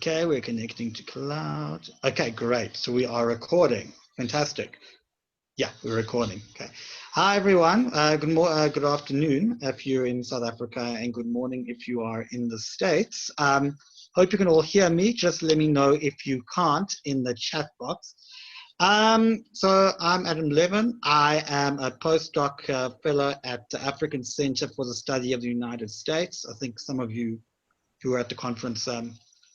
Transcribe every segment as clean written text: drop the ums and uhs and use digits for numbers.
Okay, we're connecting to cloud. Okay, great. So we are recording. Fantastic. Yeah, we're recording. Okay. Hi, everyone. Good afternoon if you're in South Africa, and good morning if you are in the States. Hope you can all hear me. Just let me know if you can't in the chat box. So I'm Adam Levin. I am a postdoc fellow at the African Center for the Study of the United States. I think some of you who are at the conference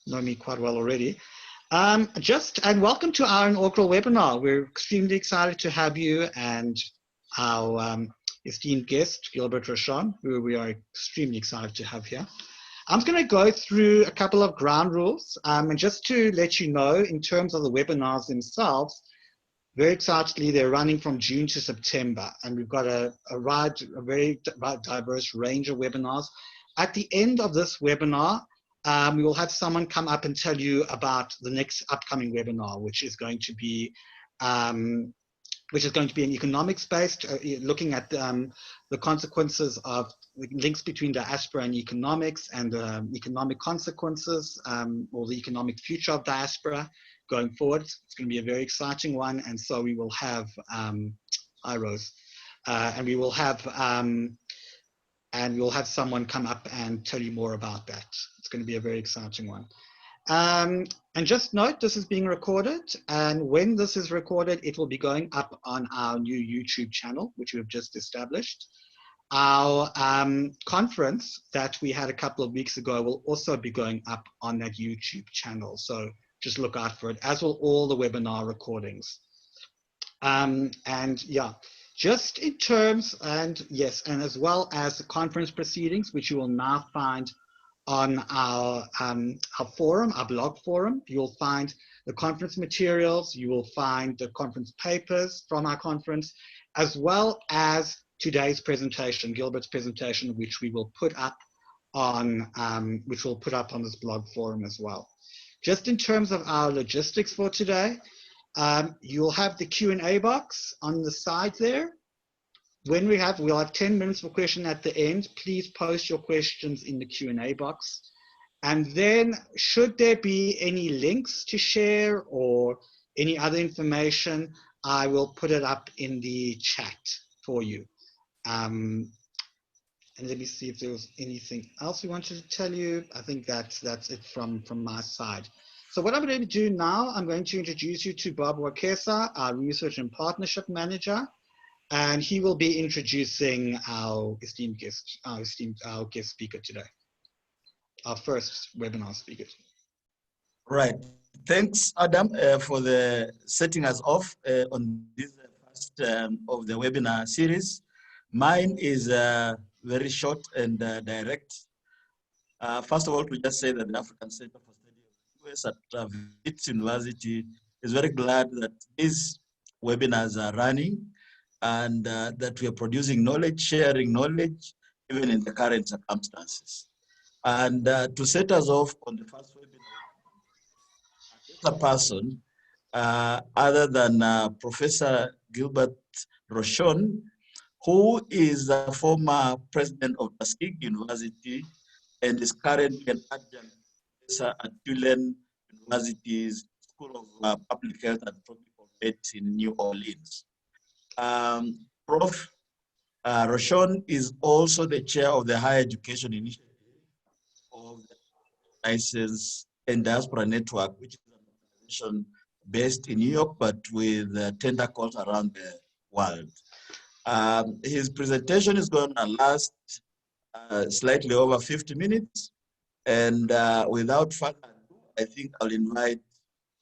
know me quite well already. And welcome to our inaugural webinar. We're extremely excited to have you and our esteemed guest, Gilbert Rochon, who we are extremely excited to have here. I'm going to go through a couple of ground rules, and just to let you know, in terms of the webinars themselves, very excitedly, they're running from June to September, and we've got a very diverse range of webinars. At the end of this webinar, we will have someone come up and tell you about the next upcoming webinar, which is going to be an economics-based, looking at the consequences of the links between diaspora and economics, and economic consequences, or the economic future of diaspora going forward. It's going to be a very exciting one, and so we will have hi Rose, and we'll have someone come up and tell you more about that. It's going to be a very exciting one. And just note, this is being recorded, and when this is recorded, it will be going up on our new YouTube channel, which we've just established. Our conference that we had a couple of weeks ago will also be going up on that YouTube channel. So just look out for it, as will all the webinar recordings. And yeah, just in terms, and yes, and as well as the conference proceedings, which you will now find on our forum, our blog forum. You'll find the conference materials, you will find the conference papers from our conference, as well as today's presentation, Gilbert's presentation, which we will put up on this blog forum as well. Just in terms of our logistics for today, you'll have the Q&A box on the side there. We'll have 10 minutes for question at the end. Please post your questions in the Q&A box. And then should there be any links to share or any other information, I will put it up in the chat for you. And let me see if there was anything else we wanted to tell you. I think that's it from my side. So what I'm going to do now, I'm going to introduce you to Bob Wakesa, our Research and Partnership Manager, and he will be introducing our guest speaker today, our first webinar speaker. Right. Thanks, Adam, for the setting us off on this first of the webinar series. Mine is very short and direct. First of all, to just say that the African Center for Study of the US at Wits University is very glad that these webinars are running, and that we are producing knowledge, sharing knowledge, even in the current circumstances. And to set us off on the first webinar, a person other than Professor Gilbert Rochon, who is the former president of Tuskegee University and is currently an adjunct professor at Tulane University's School of Public Health and Tropical Medicine in New Orleans. Prof. Rochon is also the chair of the Higher Education Initiative of the License and Diaspora Network, which is an organization based in New York, but with tentacles around the world. His presentation is going to last slightly over 50 minutes. And without further ado, I think I'll invite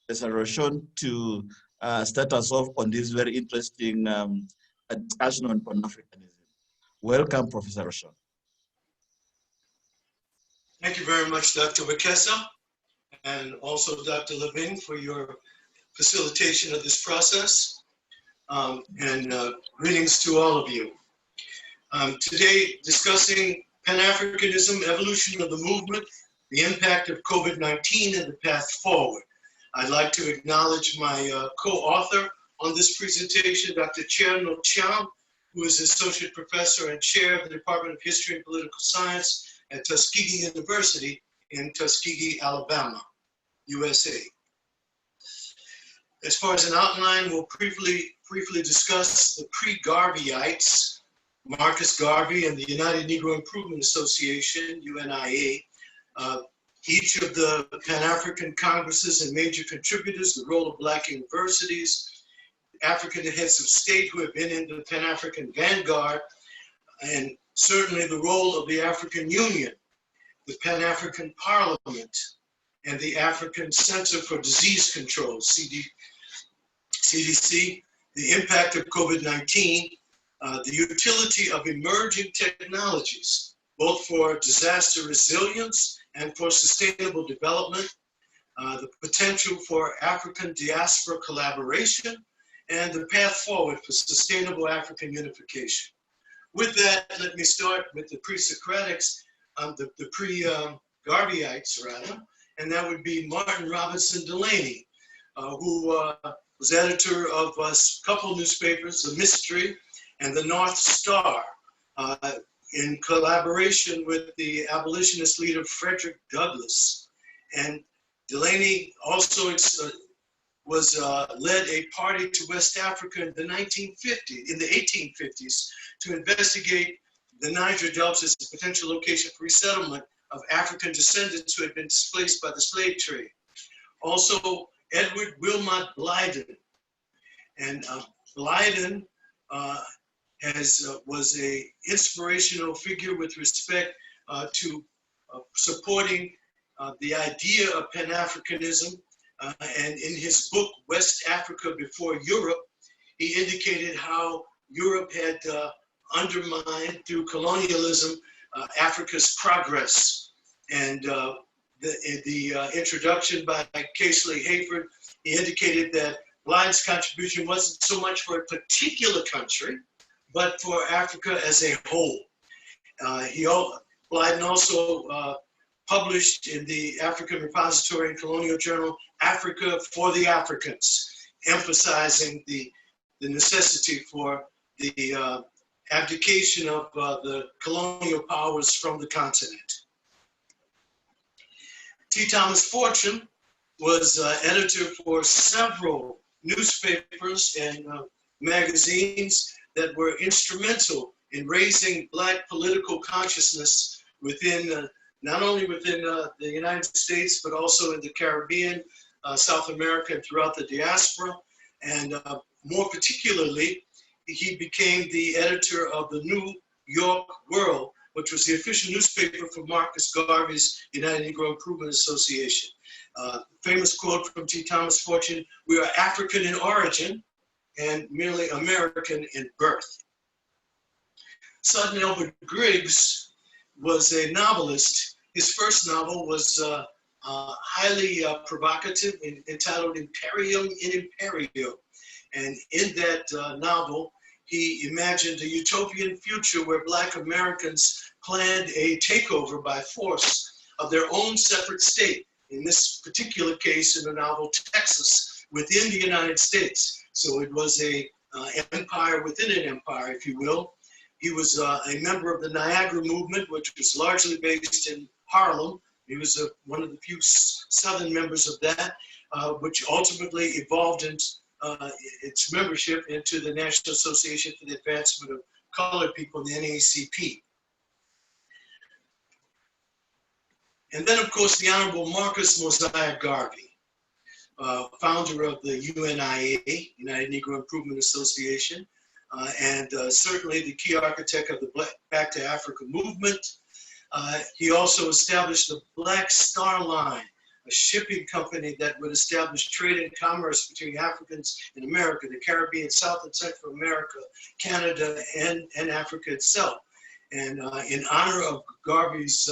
Professor Rochon to start us off on this very interesting discussion on Pan-Africanism. Welcome, Professor Rochon. Thank you very much, Dr. Wakesa, and also Dr. Levin for your facilitation of this process. And greetings to all of you. Today, discussing Pan-Africanism, evolution of the movement, the impact of COVID-19, and the path forward. I'd like to acknowledge my co-author on this presentation, Dr. Cherno Chiam, who is Associate Professor and Chair of the Department of History and Political Science at Tuskegee University in Tuskegee, Alabama. USA. As far as an outline, we'll briefly discuss the pre-Garveyites, Marcus Garvey and the United Negro Improvement Association, UNIA, each of the Pan-African Congresses and major contributors, the role of Black universities, African heads of state who have been in the Pan-African vanguard, and certainly the role of the African Union, the Pan-African Parliament, and the African Center for Disease Control, CDC, the impact of COVID-19, the utility of emerging technologies, both for disaster resilience and for sustainable development, the potential for African diaspora collaboration, and the path forward for sustainable African unification. With that, let me start with the pre-Socratics, the pre-Garveyites rather, and that would be Martin Robinson Delaney, who was editor of a couple newspapers, The Mystery and The North Star, in collaboration with the abolitionist leader Frederick Douglass. And Delaney also led a party to West Africa in the 1850s to investigate the Niger Delta as a potential location for resettlement of African descendants who had been displaced by the slave trade. Also, Edward Wilmot Blyden. And Blyden was an inspirational figure with respect to supporting the idea of Pan-Africanism. And in his book, West Africa Before Europe, he indicated how Europe had undermined through colonialism Africa's progress. And the introduction by Casely Hayford, he indicated that Blyden's contribution wasn't so much for a particular country, but for Africa as a whole. Blyden also published in the African Repository and Colonial Journal, Africa for the Africans, emphasizing the necessity for the abdication of the colonial powers from the continent. T. Thomas Fortune was editor for several newspapers and magazines that were instrumental in raising Black political consciousness within, not only within the United States, but also in the Caribbean, South America, and throughout the diaspora. And more particularly, he became the editor of the New York World, which was the official newspaper for Marcus Garvey's United Negro Improvement Association. Famous quote from T. Thomas Fortune, "We are African in origin and merely American in birth." Sutton Elbert Griggs was a novelist. His first novel was highly provocative, entitled Imperium in Imperio. And in that novel, he imagined a utopian future where Black Americans planned a takeover by force of their own separate state. In this particular case, in the novel, Texas, within the United States. So it was a empire within an empire, if you will. He was a member of the Niagara movement, which was largely based in Harlem. He was one of the few Southern members of that, which ultimately evolved in its membership into the National Association for the Advancement of Colored People, the NAACP. And then, of course, the Honorable Marcus Mosiah Garvey, founder of the UNIA, United Negro Improvement Association, and certainly the key architect of the Back to Africa movement. He also established the Black Star Line, a shipping company that would establish trade and commerce between Africans in America, the Caribbean, South and Central America, Canada, and Africa itself. And in honor of Garvey's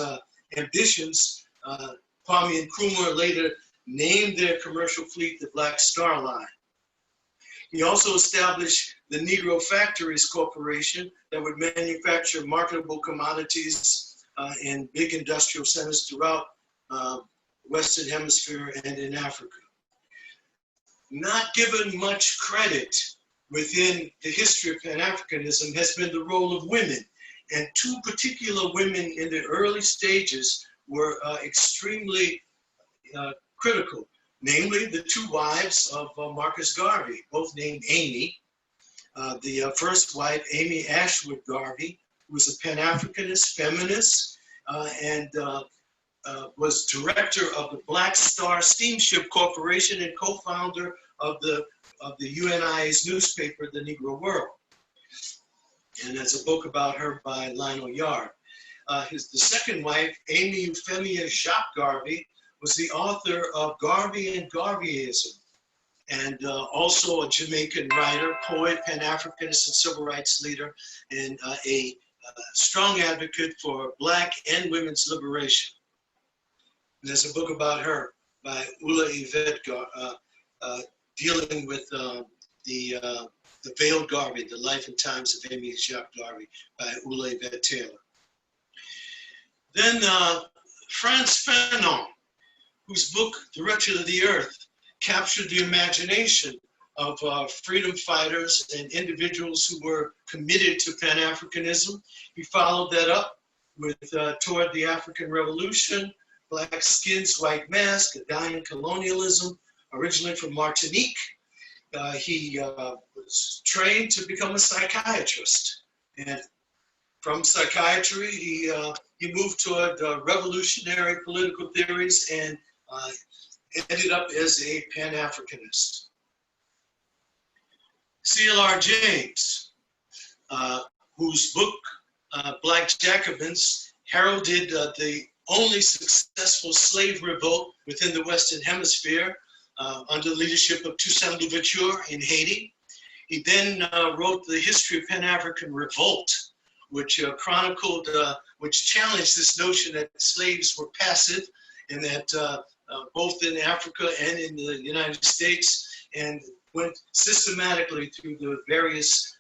ambitions, Kwame Nkrumah later named their commercial fleet the Black Star Line. He also established the Negro Factories Corporation that would manufacture marketable commodities in big industrial centers throughout Western Hemisphere and in Africa. Not given much credit within the history of Pan-Africanism has been the role of women. And two particular women in the early stages were extremely critical, namely the two wives of Marcus Garvey, both named Amy. The first wife, Amy Ashwood Garvey, who was a Pan-Africanist, feminist, and was director of the Black Star Steamship Corporation and co-founder of the UNIA's newspaper, The Negro World. And there's a book about her by Lionel Yard. The second wife, Amy Euphemia Jacques Garvey, was the author of Garvey and Garveyism, and also a Jamaican writer, poet, Pan-Africanist, and civil rights leader, and a strong advocate for Black and women's liberation. And there's a book about her by Ula Yvette dealing with the Veiled Garvey, The Life and Times of Amy Jacques Garvey by Ula Yvette Taylor. Then Frantz Fanon, whose book, The Wretched of the Earth, captured the imagination of freedom fighters and individuals who were committed to Pan-Africanism. He followed that up with Toward the African Revolution, Black Skins, White Mask, A Dying Colonialism, originally from Martinique. He was trained to become a psychiatrist. And from psychiatry, he moved toward revolutionary political theories and ended up as a Pan-Africanist. C.L.R. James, whose book, Black Jacobins, heralded the only successful slave revolt within the Western Hemisphere under the leadership of Toussaint Louverture in Haiti. He then wrote The History of Pan-African Revolt, which chronicled, which challenged this notion that slaves were passive and that both in Africa and in the United States, and went systematically through the various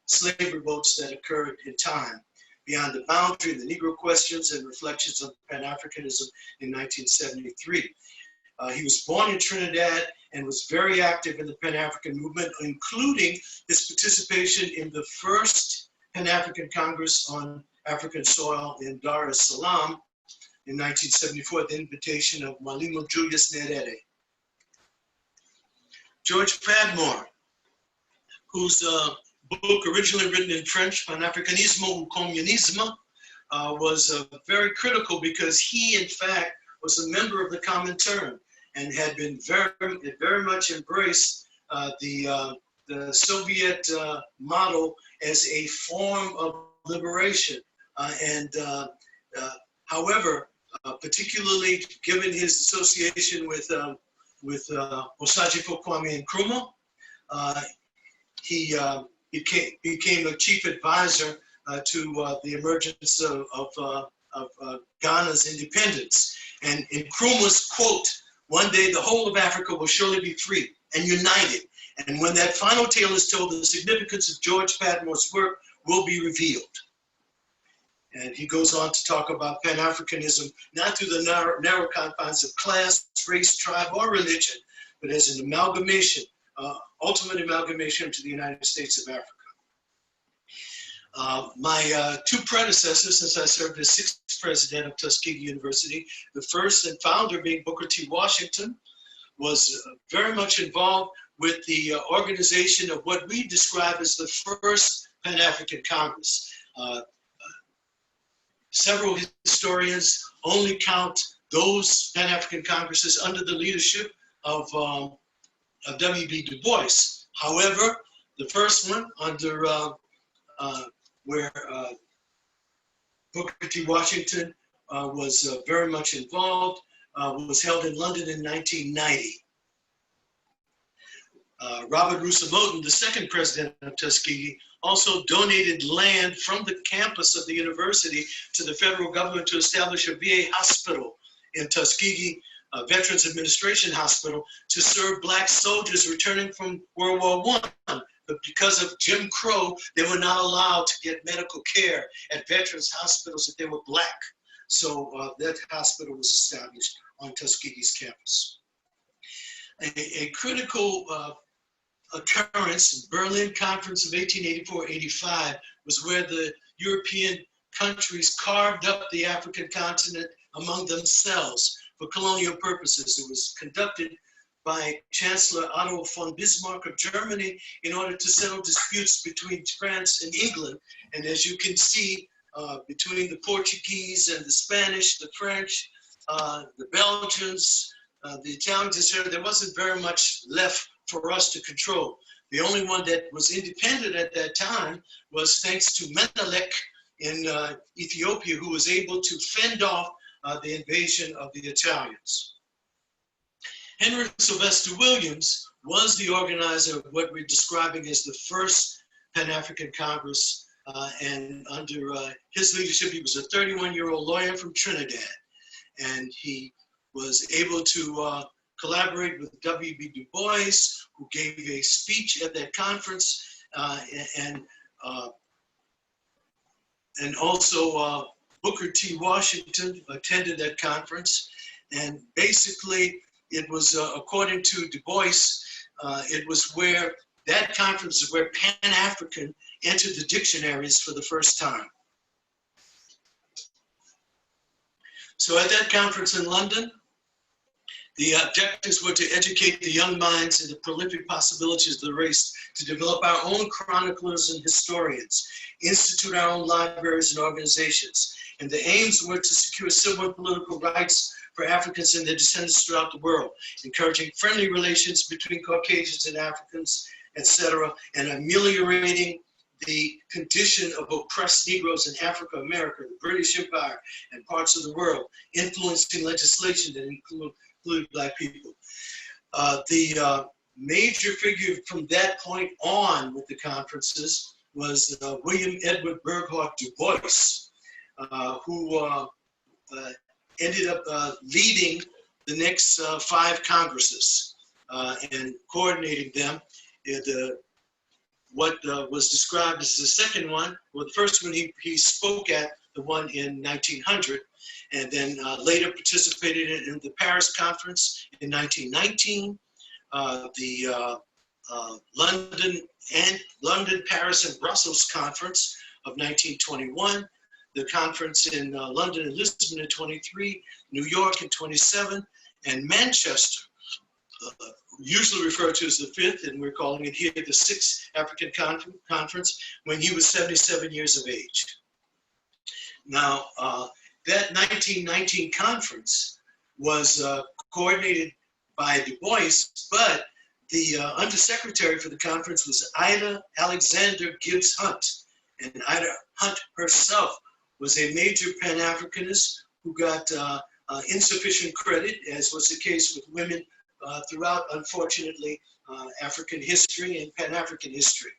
slave revolts that occurred in time. Beyond the Boundary, The Negro Questions and Reflections of Pan-Africanism in 1973. He was born in Trinidad and was very active in the Pan-African movement, including his participation in the first Pan-African Congress on African soil in Dar es Salaam in 1974 at the invitation of Mwalimu Julius Nyerere. George Padmore, whose book originally written in French, Pan-Africanisme ou Communisme, was very critical because he, in fact, was a member of the Comintern and had been very much embraced the Soviet model as a form of liberation. However, particularly given his association with Osajifo Kwame Nkrumah, he became a chief advisor to the emergence of Ghana's independence. And Nkrumah's quote, "One day the whole of Africa will surely be free and united. And when that final tale is told, the significance of George Padmore's work will be revealed." And he goes on to talk about Pan-Africanism, not through the narrow confines of class, race, tribe, or religion, but as an amalgamation, ultimate amalgamation to the United States of Africa. My two predecessors, since I served as 6th president of Tuskegee University, the first and founder being Booker T. Washington, was very much involved with the organization of what we describe as the first Pan-African Congress. Several historians only count those Pan-African Congresses under the leadership of W.B. Du Bois. However, the first one under where Booker T. Washington was very much involved, was held in London in 1990. Robert Russo-Moton, the second president of Tuskegee, also donated land from the campus of the university to the federal government to establish a VA hospital in Tuskegee, a Veterans Administration Hospital, to serve Black soldiers returning from World War I. But because of Jim Crow, they were not allowed to get medical care at veterans hospitals if they were Black. So that hospital was established on Tuskegee's campus. A critical occurrence, Berlin Conference of 1884-85, was where the European countries carved up the African continent among themselves for colonial purposes. It was conducted by Chancellor Otto von Bismarck of Germany in order to settle disputes between France and England. And as you can see, between the Portuguese and the Spanish, the French, the Belgians, the Italians, etc., there wasn't very much left for us to control. The only one that was independent at that time was thanks to Menelik in Ethiopia, who was able to fend off the invasion of the Italians. Henry Sylvester Williams was the organizer of what we're describing as the first Pan-African Congress, and under his leadership, he was a 31-year-old lawyer from Trinidad, and he was able to collaborate with W.B. Du Bois, who gave a speech at that conference, and also Booker T. Washington attended that conference. And basically, it was, according to Du Bois, it was where, that conference is where Pan-African entered the dictionaries for the first time. So at that conference in London, the objectives were to educate the young minds in the prolific possibilities of the race, to develop our own chroniclers and historians, institute our own libraries and organizations. And the aims were to secure civil and political rights for Africans and their descendants throughout the world, encouraging friendly relations between Caucasians and Africans, etc., and ameliorating the condition of oppressed Negroes in Africa, America, the British Empire, and parts of the world, influencing legislation that include Black people. The major figure from that point on with the conferences was William Edward Burghardt Du Bois, who ended up leading the next 5 congresses and coordinating them. What was described as the second one, well, the first one he spoke at, the one in 1900, and then later participated in the Paris Conference in 1919, the London, Paris, and Brussels Conference of 1921, the conference in London and Lisbon in 23, New York in 27, and Manchester, usually referred to as the 5th, and we're calling it here the 6th African Conference, when he was 77 years of age. Now, that 1919 conference was coordinated by Du Bois, but the undersecretary for the conference was Ida Alexander Gibbs Hunt. And Ida Hunt herself was a major Pan-Africanist who got insufficient credit, as was the case with women throughout, unfortunately, African history and Pan-African history.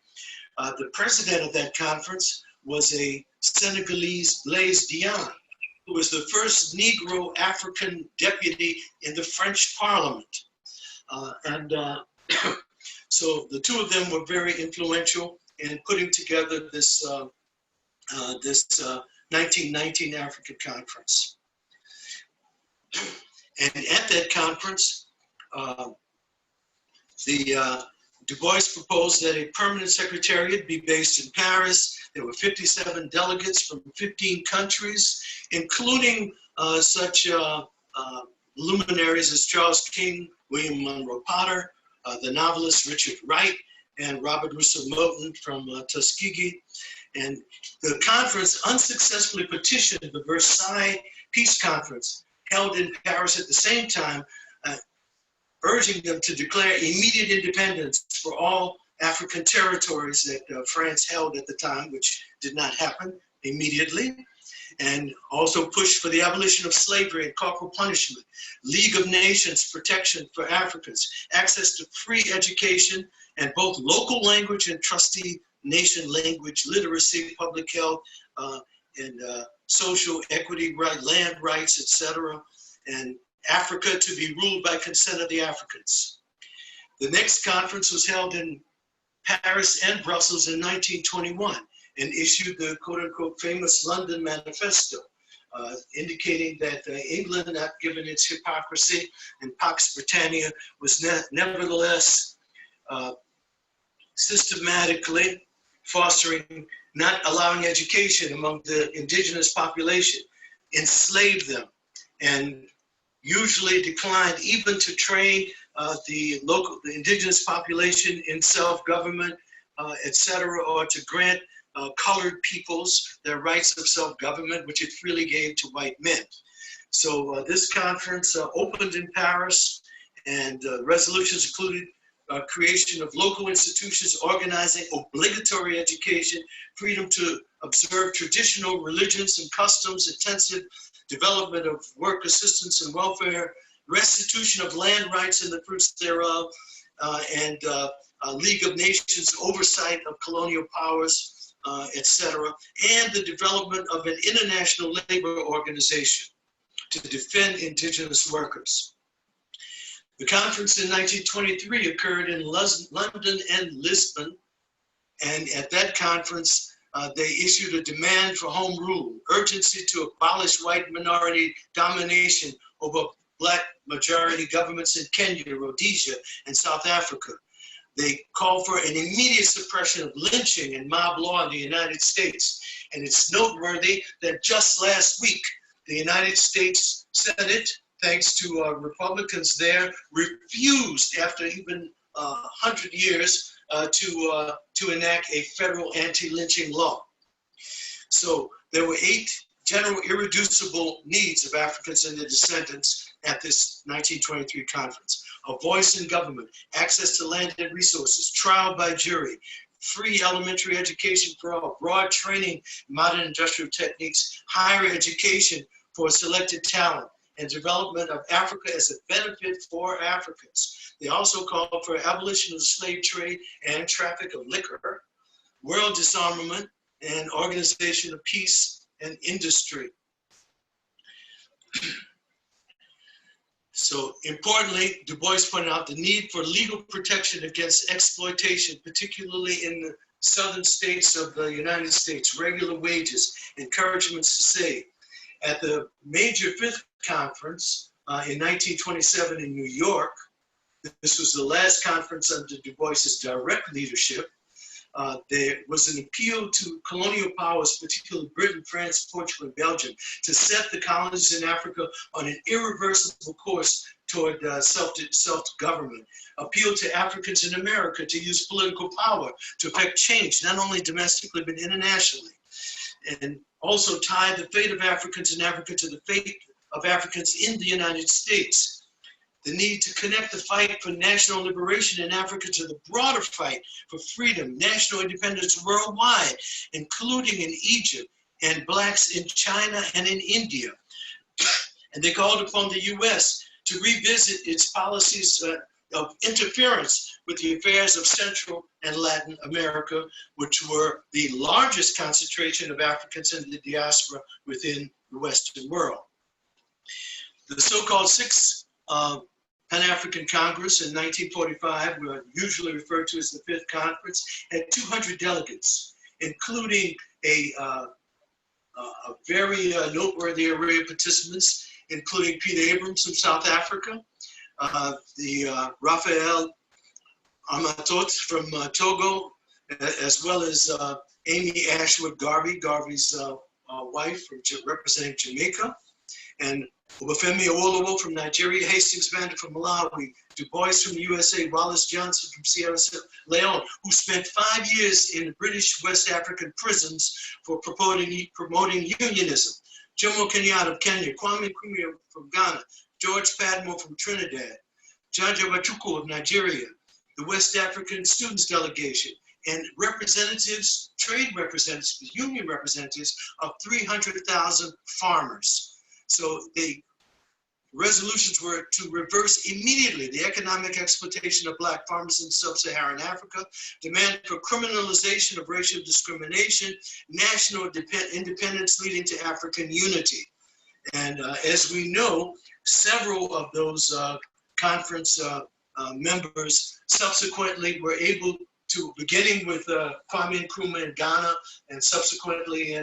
The president of that conference was a Senegalese, Blaise Diagne, who was the first Negro African deputy in the French Parliament. So the two of them were very influential in putting together this 1919 African Conference. And at that conference, Du Bois proposed that a permanent secretariat be based in Paris. There were 57 delegates from 15 countries, including such luminaries as Charles King, William Monroe Potter, the novelist Richard Wright, and Robert Russell Moulton from Tuskegee. And the conference unsuccessfully petitioned the Versailles Peace Conference, held in Paris at the same time, urging them to declare immediate independence for all African territories that France held at the time, which did not happen immediately, and also pushed for the abolition of slavery and corporal punishment, League of Nations protection for Africans, access to free education, and both local language and trustee nation language literacy, public health, and social equity, land rights, etc., and Africa to be ruled by consent of the Africans. The next conference was held in Paris and Brussels in 1921 and issued the quote-unquote famous London Manifesto, indicating that England, not given its hypocrisy and Pax Britannia, was nevertheless systematically fostering, not allowing education among the indigenous population, enslaved them, and usually declined even to train the indigenous population in self-government, etc., or to grant colored peoples their rights of self-government, which it freely gave to white men. So this conference opened in Paris, and resolutions included creation of local institutions organizing obligatory education, freedom to observe traditional religions and customs, intensive development of work assistance and welfare, restitution of land rights and the fruits thereof, and League of Nations oversight of colonial powers, etc., and the development of an international labor organization to defend indigenous workers. The conference in 1923 occurred in London and Lisbon, and at that conference, they issued a demand for home rule, urgency to abolish white minority domination over black majority governments in Kenya, Rhodesia, and South Africa. They called for an immediate suppression of lynching and mob law in the United States. And it's noteworthy that just last week, the United States Senate, thanks to Republicans there, refused, after even 100 years, to enact a federal anti-lynching law. So there were 8 general irreducible needs of Africans and their descendants at this 1923 conference: a voice in government, access to land and resources, trial by jury, free elementary education for all, broad training, modern industrial techniques, higher education for selected talent, and development of Africa as a benefit for Africans. They also called for abolition of the slave trade and traffic of liquor, world disarmament, and organization of peace and industry. So importantly, Du Bois pointed out the need for legal protection against exploitation, particularly in the southern states of the United States, regular wages, encouragements to save. At the major 5th conference in 1927 in New York, this was the last conference under Du Bois's direct leadership. There was an appeal to colonial powers, particularly Britain, France, Portugal, and Belgium, to set the colonies in Africa on an irreversible course toward self-government. Appeal to Africans in America to use political power to effect change, not only domestically, but internationally. And also tie the fate of Africans in Africa to the fate of Africans in the United States. The need to connect the fight for national liberation in Africa to the broader fight for freedom, national independence worldwide, including in Egypt and blacks in China and in India. And they called upon the US to revisit its policies of interference with the affairs of Central and Latin America, which were the largest concentration of Africans in the diaspora within the Western world. The so-called 6th Pan-African Congress in 1945, usually referred to as the 5th Conference, had 200 delegates, including a very noteworthy array of participants, including Peter Abrams from South Africa, the Raphael Amatot from Togo, as well as Amy Ashwood Garvey, Garvey's wife, representing Jamaica, and Obafemi Awolowo from Nigeria, Hastings Banda from Malawi, Du Bois from the USA, Wallace Johnson from Sierra Leone, who spent 5 years in British West African prisons for promoting unionism, Jomo Kenyatta of Kenya, Kwame Nkrumah from Ghana, George Padmore from Trinidad, Jaja Wachukwu of Nigeria, the West African Students Delegation, and representatives, trade representatives, union representatives of 300,000 farmers. So the resolutions were to reverse immediately the economic exploitation of black farmers in sub-Saharan Africa, demand for criminalization of racial discrimination, national independence leading to African unity. And as we know, several of those conference members subsequently were able to, beginning with Kwame Nkrumah in Ghana and subsequently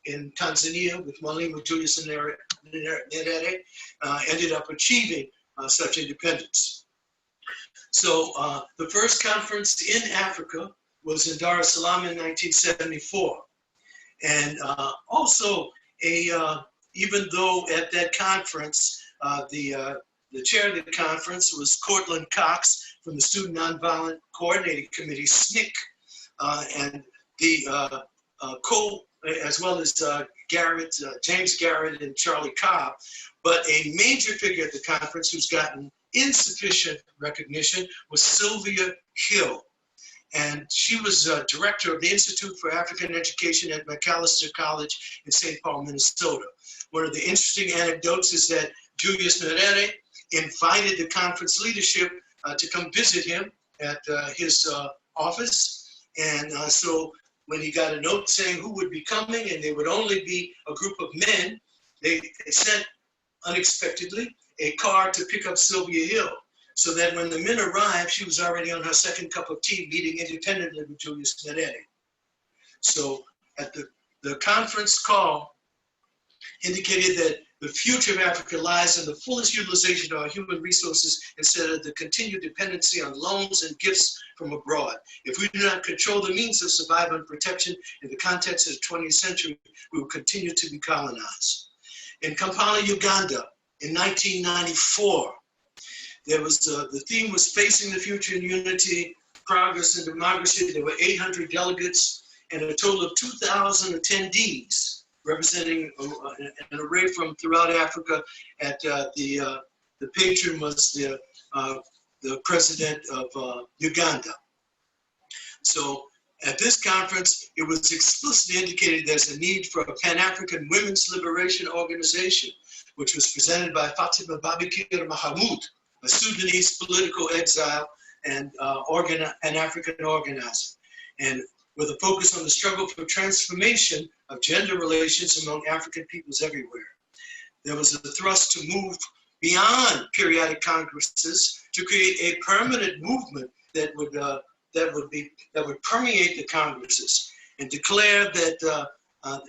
in Tanzania with Mwalimu Julius Nyerere, ended up achieving such independence. So the first conference in Africa was in Dar es Salaam in 1974. And also, even though at that conference, the chair of the conference was Cortland Cox from the Student Nonviolent Coordinating Committee, SNCC, and the as well as Garrett, James Garrett and Charlie Cobb. But a major figure at the conference who's gotten insufficient recognition was Sylvia Hill. And she was director of the Institute for African Education at Macalester College in St. Paul, Minnesota. One of the interesting anecdotes is that Julius Nyerere invited the conference leadership to come visit him at his office. And so when he got a note saying who would be coming, and they would only be a group of men, they sent unexpectedly a car to pick up Sylvia Hill, so that when the men arrived, she was already on her second cup of tea, meeting independently with Julius Nyerere. So at the conference call indicated that the future of Africa lies in the fullest utilization of our human resources instead of the continued dependency on loans and gifts from abroad. If we do not control the means of survival and protection in the context of the 20th century, we will continue to be colonized. In Kampala, Uganda, in 1994, there was the theme was facing the future in unity, progress, and democracy. There were 800 delegates and a total of 2,000 attendees, representing an array from throughout Africa. At the patron was the president of Uganda. So at this conference, it was explicitly indicated there's a need for a Pan-African Women's Liberation Organization, which was presented by Fatima Babakir Mahamoud, a Sudanese political exile and Pan-African organizer, and with a focus on the struggle for transformation of gender relations among African peoples everywhere. There was a thrust to move beyond periodic congresses to create a permanent movement that would permeate the congresses and declare that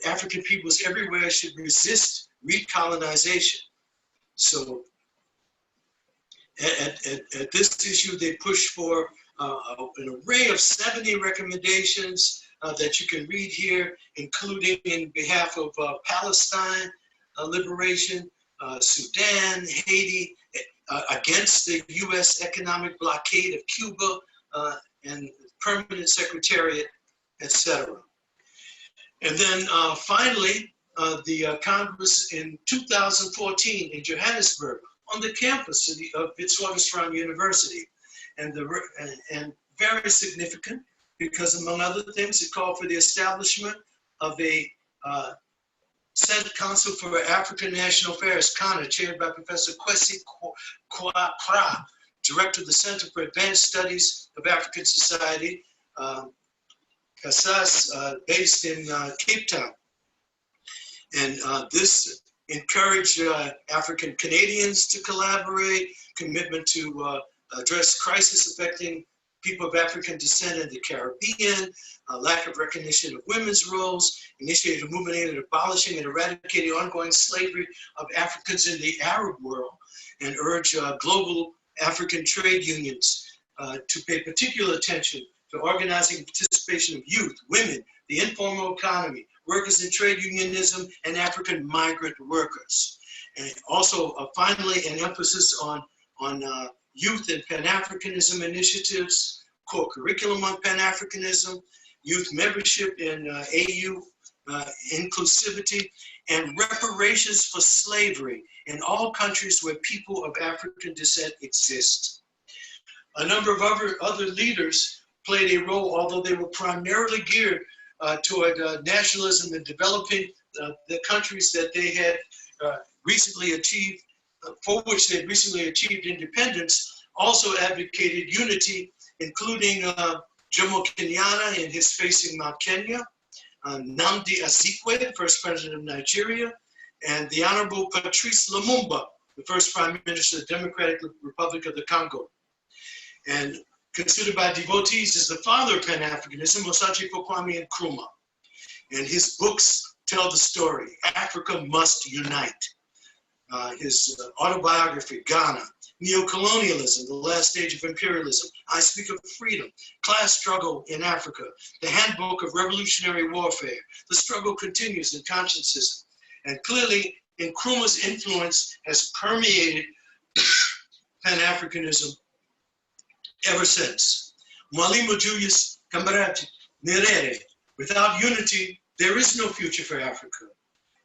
African peoples everywhere should resist recolonization. So at this issue, they pushed for an array of 70 recommendations that you can read here, including in behalf of Palestine liberation, Sudan, Haiti, against the US economic blockade of Cuba, and permanent secretariat, etc. And then finally, the Congress in 2014 in Johannesburg on the campus of Witwatersrand University. And very significant because, among other things, it called for the establishment of a Senate Council for African National Affairs, CANA, chaired by Professor Kwesi Kwakra, director of the Center for Advanced Studies of African Society, CASAS, based in Cape Town. And this encouraged African Canadians to collaborate, commitment to address crisis affecting people of African descent in the Caribbean, lack of recognition of women's roles, initiated a movement aimed at abolishing and eradicating ongoing slavery of Africans in the Arab world, and urged global African trade unions to pay particular attention to organizing and participation of youth, women, the informal economy, workers in trade unionism, and African migrant workers. And also, finally, an emphasis on youth and Pan-Africanism initiatives, core curriculum on Pan-Africanism, youth membership in AU inclusivity, and reparations for slavery in all countries where people of African descent exist. A number of other leaders played a role, although they were primarily geared toward nationalism and developing the countries that they had recently achieved, for which they had recently achieved independence, also advocated unity, including Jomo Kenyatta in his Facing Mount Kenya, Nnamdi Azikiwe, first president of Nigeria, and the Honorable Patrice Lumumba, the first prime minister of the Democratic Republic of the Congo. And considered by devotees as the father of Pan-Africanism, Osachiko Kwame Nkrumah. And his books tell the story, Africa Must Unite. His autobiography, Ghana, Neocolonialism, The Last Stage of Imperialism, I Speak of Freedom, Class Struggle in Africa, The Handbook of Revolutionary Warfare, The Struggle Continues in Consciencism. And clearly, Nkrumah's influence has permeated Pan-Africanism ever since. Mwalimu Julius Kambarage Nyerere, without unity, there is no future for Africa.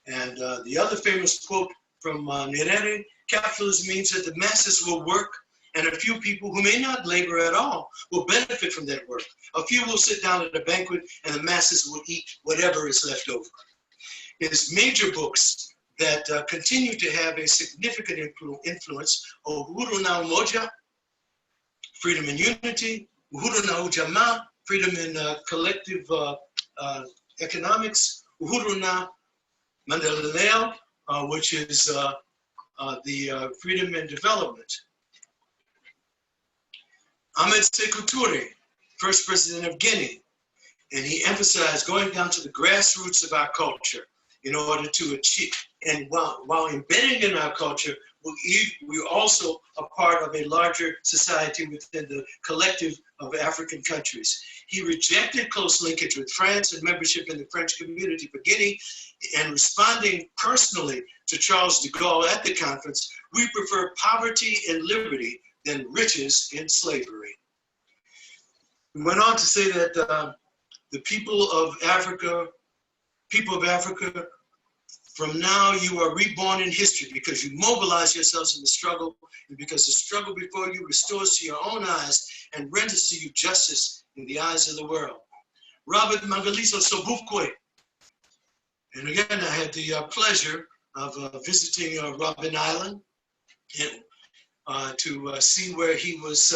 And the other famous quote from Nyerere, capitalism means that the masses will work and a few people who may not labor at all will benefit from that work. A few will sit down at a banquet and the masses will eat whatever is left over. His major books that continue to have a significant influence are Uhuru na Umoja, Freedom and Unity, Uhuru na Ujamaa, Freedom in Collective Economics, Uhuru na Maendeleo, which is the Freedom and Development. Ahmed Sekou Touré, first president of Guinea, and he emphasized going down to the grassroots of our culture in order to achieve, and while embedding in our culture, we also are part of a larger society within the collective of African countries. He rejected close linkage with France and membership in the French community for Guinea, and responding personally to Charles de Gaulle at the conference, we prefer poverty and liberty than riches and slavery. He went on to say that the people of Africa, from now you are reborn in history because you mobilize yourselves in the struggle, and because the struggle before you restores to your own eyes and renders to you justice in the eyes of the world. Robert Mangaliso Sobukwe. And again, I had the pleasure of visiting Robben Island and, to see where he was,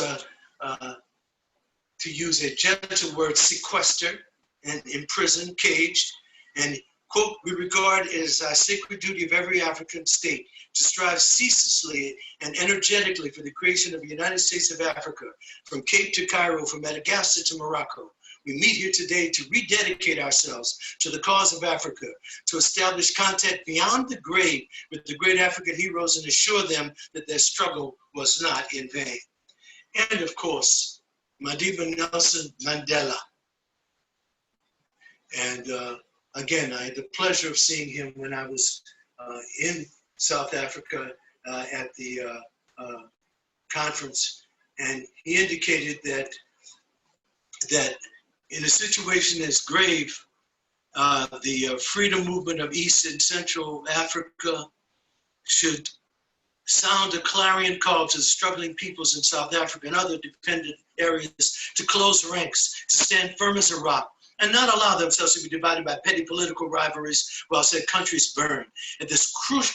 to use a gentle word, sequestered and imprisoned, caged, and quote, we regard it as a sacred duty of every African state to strive ceaselessly and energetically for the creation of the United States of Africa, from Cape to Cairo, from Madagascar to Morocco. We meet here today to rededicate ourselves to the cause of Africa, to establish contact beyond the grave with the great African heroes and assure them that their struggle was not in vain. And of course, Madiba Nelson Mandela. And again, I had the pleasure of seeing him when I was in South Africa at the conference, and he indicated that in a situation as grave, the freedom movement of East and Central Africa should sound a clarion call to the struggling peoples in South Africa and other dependent areas to close ranks, to stand firm as a rock, and not allow themselves to be divided by petty political rivalries while said countries burn. At this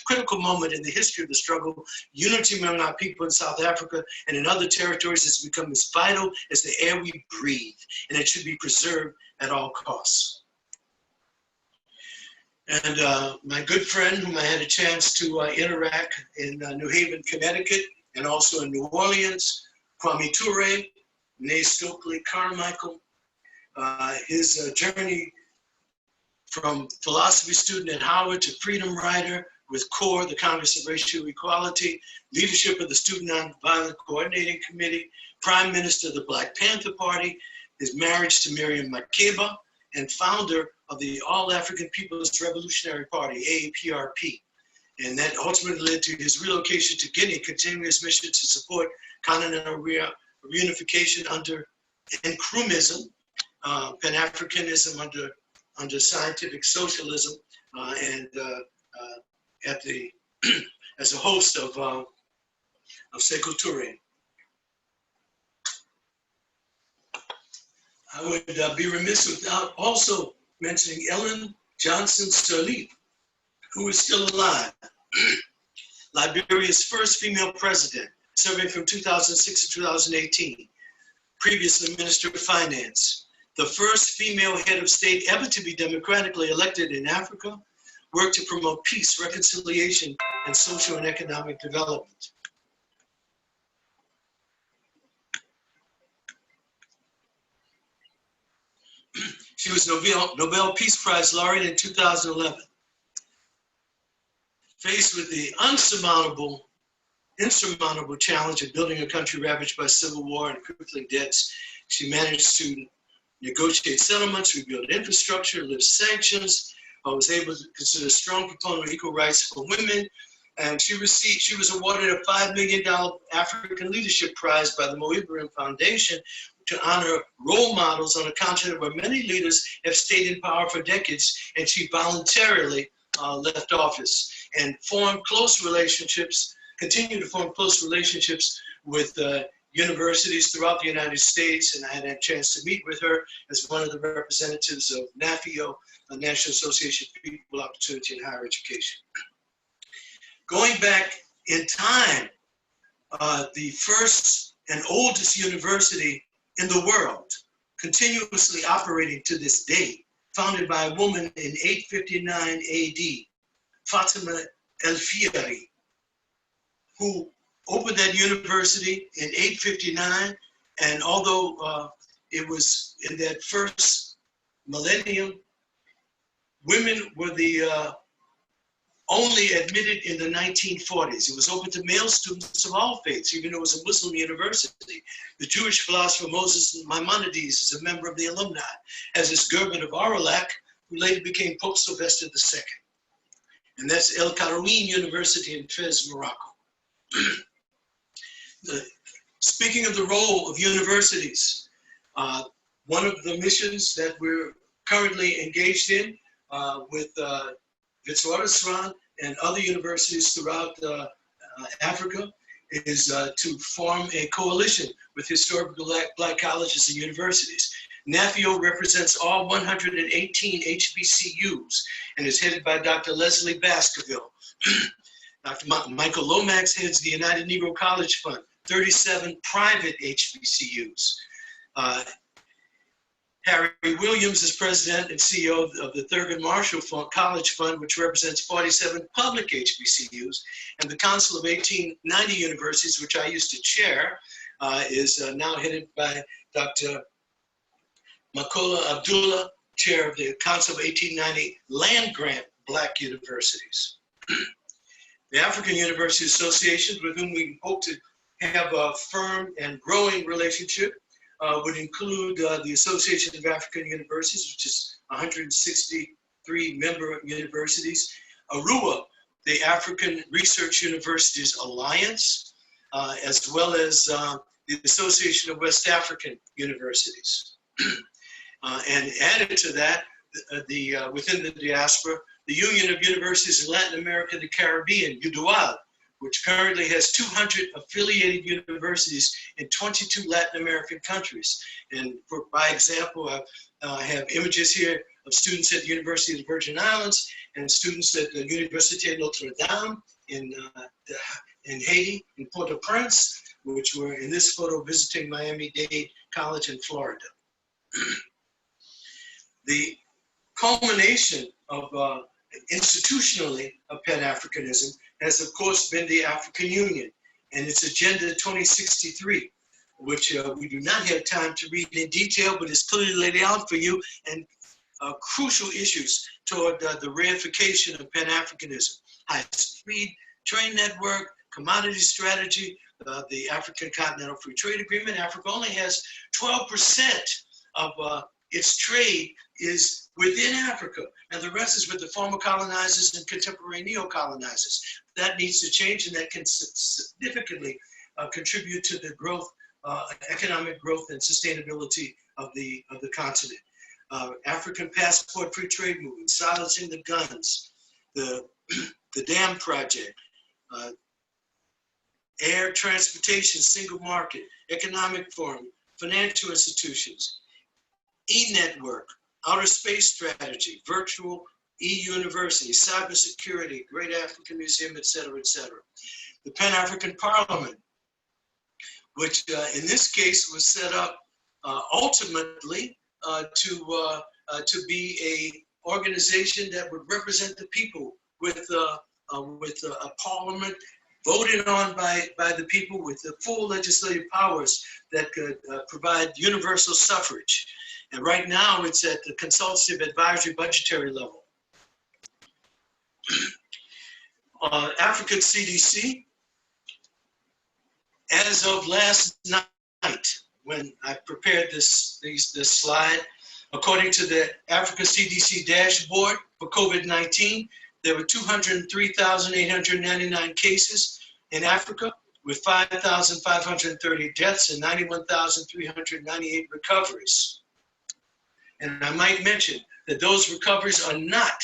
critical moment in the history of the struggle, unity among our people in South Africa and in other territories has become as vital as the air we breathe, and it should be preserved at all costs. And my good friend, whom I had a chance to interact in New Haven, Connecticut, and also in New Orleans, Kwame Ture, Nay Stokely Carmichael, his journey from philosophy student at Howard to freedom rider with CORE, the Congress of Racial Equality, leadership of the Student Nonviolent Coordinating Committee, Prime Minister of the Black Panther Party, his marriage to Miriam Makeba, and founder of the All-African People's Revolutionary Party, AAPRP. And that ultimately led to his relocation to Guinea, continuing his mission to support continental reunification under Nkrumism, Pan-Africanism under scientific socialism, and at the as a host of Sekou Touré. I would be remiss without also mentioning Ellen Johnson Sirleaf, who is still alive, Liberia's first female president, serving from 2006 to 2018, previously Minister of Finance, the first female head of state ever to be democratically elected in Africa, worked to promote peace, reconciliation, and social and economic development. She was Nobel Peace Prize laureate in 2011. Faced with the insurmountable challenge of building a country ravaged by civil war and crippling debts, she managed to negotiate settlements, rebuild infrastructure, lift sanctions, was able to consider a strong proponent of equal rights for women. And she was awarded a $5 million African Leadership Prize by the Mo Ibrahim Foundation to honor role models on a continent where many leaders have stayed in power for decades, and she voluntarily left office and continued to form close relationships with universities throughout the United States. And I had a chance to meet with her as one of the representatives of NAFIO, the National Association for Equal Opportunity in Higher Education. Going back in time, the first and oldest university in the world, continuously operating to this day, founded by a woman in 859 AD, Fatima El-Fiyari, who opened that university in 859. And although it was in that first millennium, women were the only admitted in the 1940s. It was open to male students of all faiths, even though it was a Muslim university. The Jewish philosopher Moses Maimonides is a member of the alumni, as is Gerben of Aurelak, who later became Pope Sylvester II. And that's El Karouin University in Fez, Morocco. Speaking of the role of universities, one of the missions that we're currently engaged in with Witwatersrand and other universities throughout Africa is to form a coalition with historical Black colleges and universities. NAFIO represents all 118 HBCUs and is headed by Dr. Leslie Baskerville. Dr. Michael Lomax heads the United Negro College Fund, 37 private HBCUs. Harry Williams is president and CEO of the Thurgood Marshall College Fund, which represents 47 public HBCUs. And the Council of 1890 Universities, which I used to chair, is now headed by Dr. Makola Abdullah, chair of the Council of 1890 Land Grant Black Universities. The African University Associations, with whom we hope to have a firm and growing relationship, would include the Association of African Universities, which is 163 member universities, ARUA, the African Research Universities Alliance, as well as the Association of West African Universities. And added to that, within the diaspora, the Union of Universities in Latin America and the Caribbean, UDUAL, which currently has 200 affiliated universities in 22 Latin American countries. And by example, I have images here of students at the University of the Virgin Islands and students at the Université Notre Dame in Haiti, in Port-au-Prince, which were in this photo visiting Miami-Dade College in Florida. The culmination of institutionally of Pan-Africanism has of course been the African Union and its Agenda 2063, which we do not have time to read in detail, but is clearly laid out for you, and crucial issues toward the reification of Pan-Africanism: high-speed train network, commodity strategy, the African Continental Free Trade Agreement. Africa only has 12% of its trade is within Africa, and the rest is with the former colonizers and contemporary neo-colonizers. That needs to change, and that can significantly contribute to the growth, economic growth and sustainability of the continent. African passport free trade movement, silencing the guns, the dam project, air transportation, single market, economic forum, financial institutions, e-network, outer space strategy, virtual e-university, cybersecurity, Great African Museum, et cetera, et cetera. The Pan-African Parliament, which in this case was set up ultimately to be a organization that would represent the people with a parliament voted on by the people with the full legislative powers that could provide universal suffrage. And right now it's at the consultative advisory budgetary level. African CDC, as of last night, when I prepared this slide, According to the Africa CDC dashboard for COVID-19, there were 203,899 cases in Africa, with 5,530 deaths and 91,398 recoveries. And I might mention that those recoveries are not,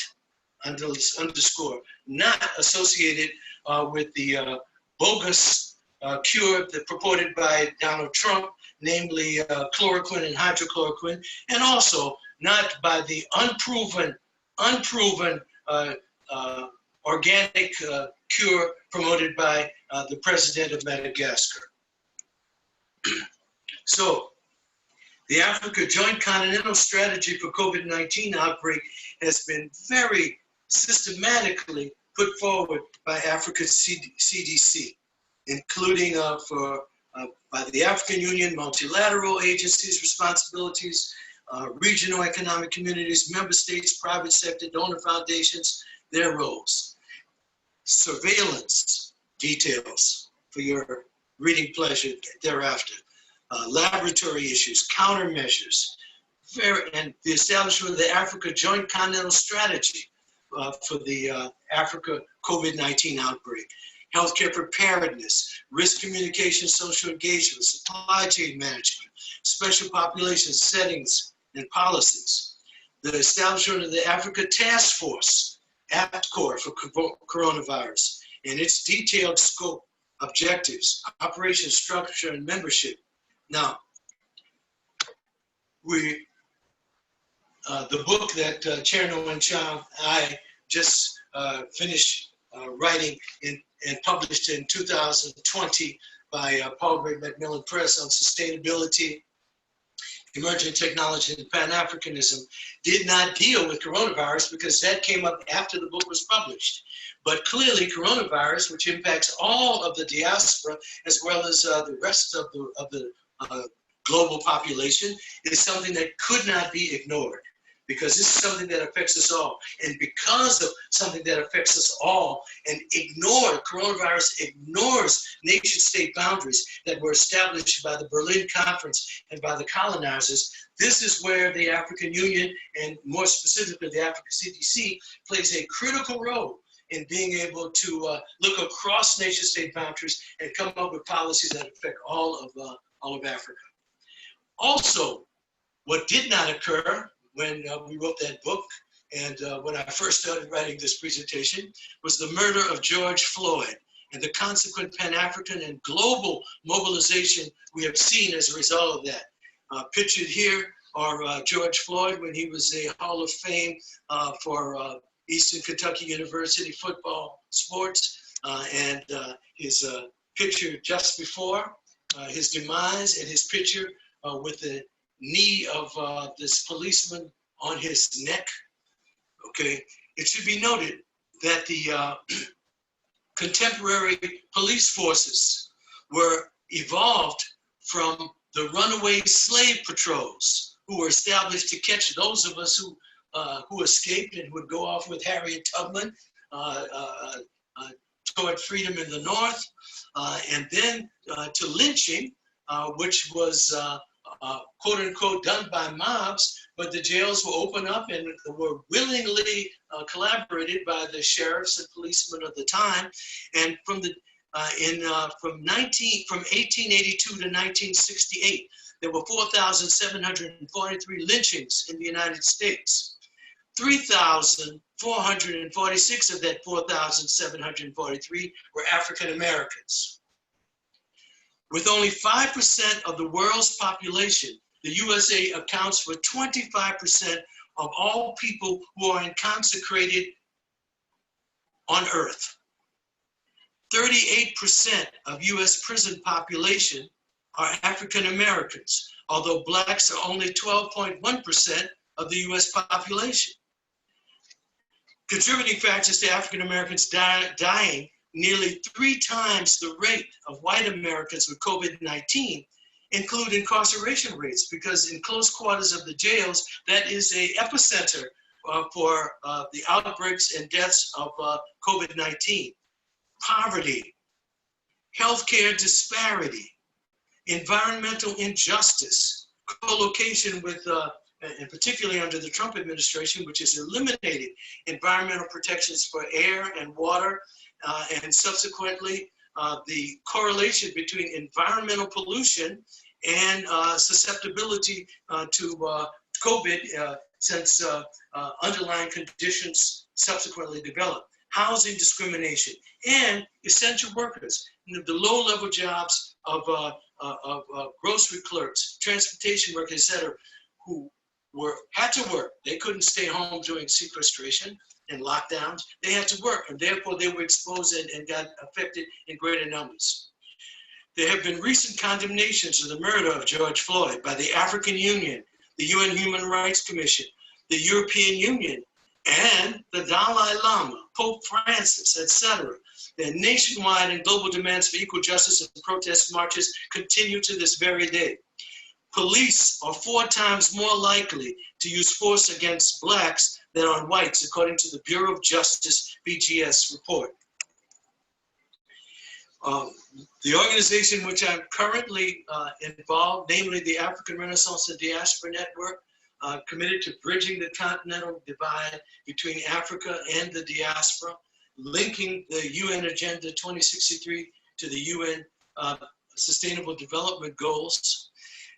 underscore, not associated with the bogus cure that purported by Donald Trump, namely chloroquine and hydrochloroquine, and also not by the unproven organic cure promoted by the president of Madagascar. So, the Africa Joint Continental Strategy for COVID-19 outbreak has been very systematically put forward by Africa's CDC, including by the African Union, multilateral agencies, responsibilities, regional economic communities, member states, private sector, donor foundations, their roles. Surveillance details for your reading pleasure thereafter. Laboratory issues, countermeasures, and the establishment of the Africa Joint Continental Strategy for the Africa COVID-19 outbreak. Healthcare preparedness, risk communication, social engagement, supply chain management, special population settings and policies. The establishment of the Africa Task Force, APTCOR, for coronavirus, and its detailed scope, objectives, operation structure, and membership. Now, the book that Chair Nguyen Chao and I just finished writing and published in 2020 by Paul Gray Macmillan Press on sustainability, emerging technology, and Pan-Africanism, did not deal with coronavirus because that came up after the book was published. But clearly, coronavirus, which impacts all of the diaspora as well as the rest of the global population, is something that could not be ignored, because this is something that affects us all. And because of something that affects us all, and coronavirus ignores nation-state boundaries that were established by the Berlin Conference and by the colonizers, this is where the African Union, and more specifically the Africa CDC, plays a critical role in being able to look across nation-state boundaries and come up with policies that affect all of Africa. Also, what did not occur when we wrote that book and when I first started writing this presentation was the murder of George Floyd and the consequent Pan-African and global mobilization we have seen as a result of that. Pictured here are George Floyd when he was a Hall of Fame for Eastern Kentucky University football sports, and his picture just before his demise, and his picture with the knee of this policeman on his neck. Okay, it should be noted that the contemporary police forces were evolved from the runaway slave patrols, who were established to catch those of us who escaped and would go off with Harriet Tubman toward freedom in the North, and then to lynching, which was quote unquote done by mobs, but the jails were opened up and were willingly collaborated by the sheriffs and policemen of the time. And from 1882 to 1968, there were 4,743 lynchings in the United States. 3,446 of that 4,743 were African Americans. With only 5% of the world's population, the USA accounts for 25% of all people who are incarcerated on Earth. 38% of US prison population are African Americans, although blacks are only 12.1% of the US population. Contributing factors to African Americans dying nearly 3 times the rate of white Americans with COVID-19 include incarceration rates, because in close quarters of the jails, that is an epicenter for the outbreaks and deaths of COVID-19. Poverty, healthcare disparity, environmental injustice, co-location with and particularly under the Trump administration, which has eliminated environmental protections for air and water, and subsequently the correlation between environmental pollution and susceptibility to COVID since underlying conditions subsequently developed. Housing discrimination and essential workers, the low-level jobs of grocery clerks, transportation workers, et cetera, who had to work. They couldn't stay home during sequestration and lockdowns. They had to work, and therefore they were exposed and got affected in greater numbers. There have been recent condemnations of the murder of George Floyd by the African Union, the UN Human Rights Commission, the European Union, and the Dalai Lama, Pope Francis, etc. The nationwide and global demands for equal justice and protest marches continue to this very day. Police are 4 times more likely to use force against blacks than on whites, according to the Bureau of Justice BGS report. The organization in which I'm currently involved, namely the African Renaissance and Diaspora Network, committed to bridging the continental divide between Africa and the diaspora, linking the UN Agenda 2063 to the UN Sustainable Development Goals,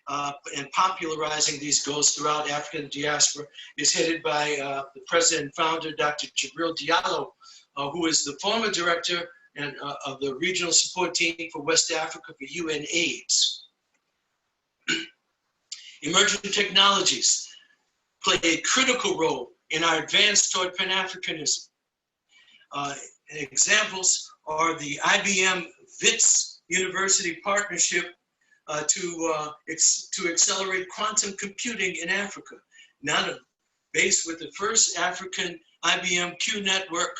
and popularizing these goals throughout African diaspora, is headed by the president and founder, Dr. Jibril Diallo, who is the former director of the regional support team for West Africa for UN AIDS. Emerging technologies play a critical role in our advance toward Pan-Africanism. Examples are the IBM WITS University partnership to accelerate quantum computing in Africa, now based with the first African IBM Q network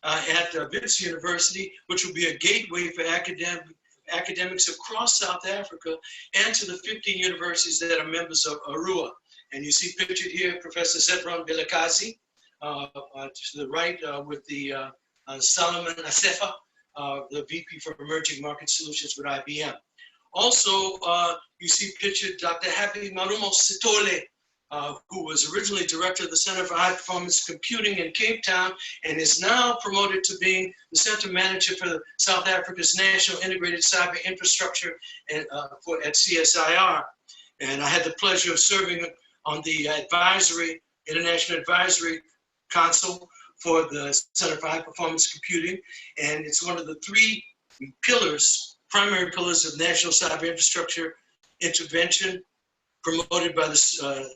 at WITS University, which will be a gateway for academics across South Africa and to the 15 universities that are members of ARUA. And you see pictured here Professor Zebron Vilakazi, to the right with the Solomon Asefa, the VP for Emerging Market Solutions with IBM. Also, you see pictured Dr. Happy Marumo Sitole, who was originally director of the Center for High Performance Computing in Cape Town and is now promoted to being the center manager for South Africa's National Integrated Cyber Infrastructure at CSIR. And I had the pleasure of serving on the International Advisory Council for the Center for High Performance Computing. And it's one of the 3 pillars, primary pillars of national cyber infrastructure intervention promoted by the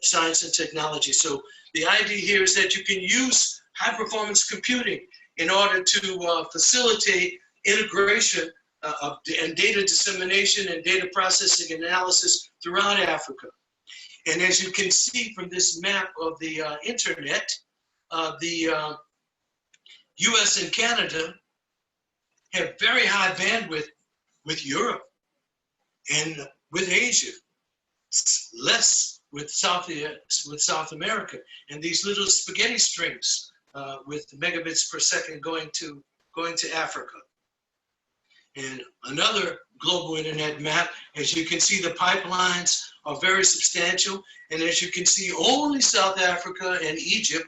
science and technology. So the idea here is that you can use high performance computing in order to facilitate integration and data dissemination and data processing and analysis throughout Africa. And as you can see from this map of the internet, the US and Canada have very high bandwidth with Europe and with Asia, less with South America, and these little spaghetti strings with megabits per second going to Africa. And another global internet map, as you can see, the pipelines are very substantial, and as you can see, only South Africa and Egypt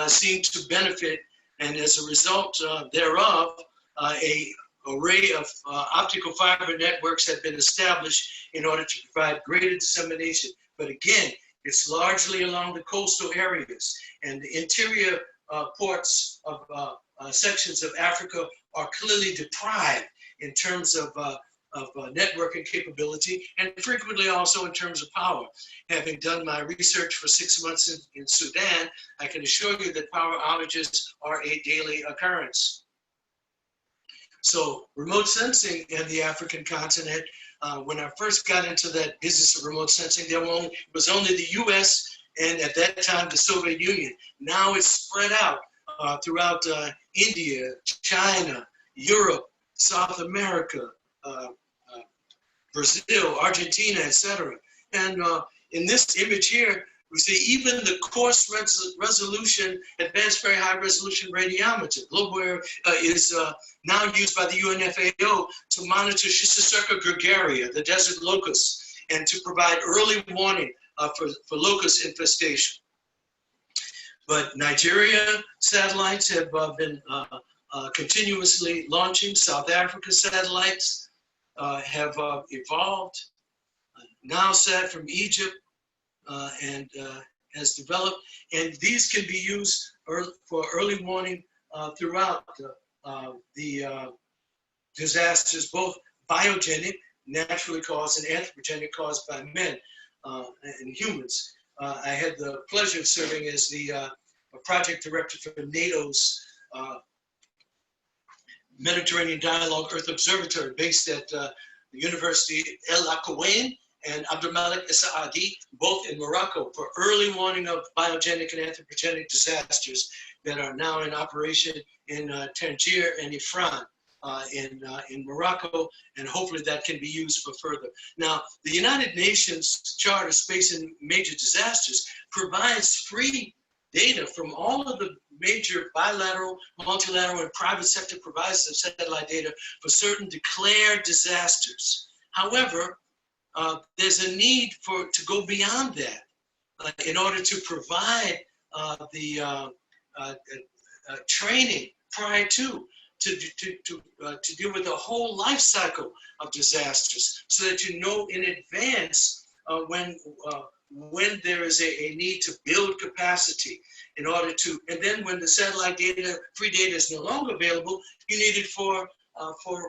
seem to benefit, and as a result thereof, a array of optical fiber networks have been established in order to provide greater dissemination. But again, it's largely along the coastal areas, and the interior ports of sections of Africa are clearly deprived in terms of networking capability, and frequently also in terms of power. Having done my research for 6 months in Sudan, I can assure you that power outages are a daily occurrence. So remote sensing in the African continent, when I first got into that business of remote sensing, it was only the US and at that time the Soviet Union. Now it's spread out throughout India, China, Europe, South America, Brazil, Argentina, etc. And in this image here, we see even the coarse resolution, advanced very high resolution radiometer. Global is now used by the UNFAO to monitor Schistocerca gregaria, the desert locust, and to provide early warning for locust infestation. But Nigeria satellites have been continuously launching. South Africa satellites have evolved. NowSat from Egypt and has developed, and these can be used for early warning throughout the disasters, both biogenic, naturally caused, and anthropogenic, caused by men and humans. I had the pleasure of serving as the project director for NATO's Mediterranean Dialogue Earth Observatory, based at the University El Akouane and Abdelmalek Saadi, both in Morocco, for early warning of biogenic and anthropogenic disasters that are now in operation in Tangier and Ifran in Morocco, and hopefully that can be used for further. Now, the United Nations Charter, Space and Major Disasters, provides free data from all of the major bilateral, multilateral, and private sector providers of satellite data for certain declared disasters. However, there's a need to go beyond that in order to provide the training prior to deal with the whole life cycle of disasters, so that you know in advance when there is a need to build capacity in order to, and then when the satellite data, free data is no longer available, you need it for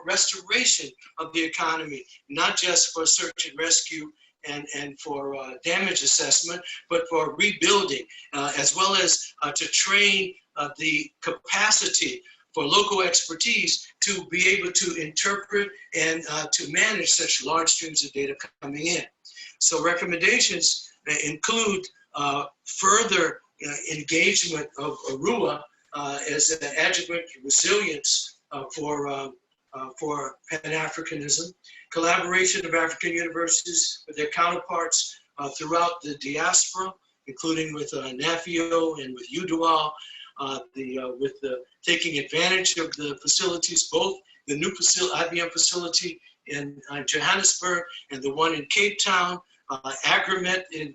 restoration of the economy, not just for search and rescue and for damage assessment, but for rebuilding, as well as to train the capacity for local expertise to be able to interpret and to manage such large streams of data coming in. So recommendations include further engagement of ARUA as an adjuvant resilience for Pan-Africanism, collaboration of African universities with their counterparts throughout the diaspora, including with NAFIO and with UDUAL, with taking advantage of the facilities, both the new IBM facility in Johannesburg and the one in Cape Town, Agreement and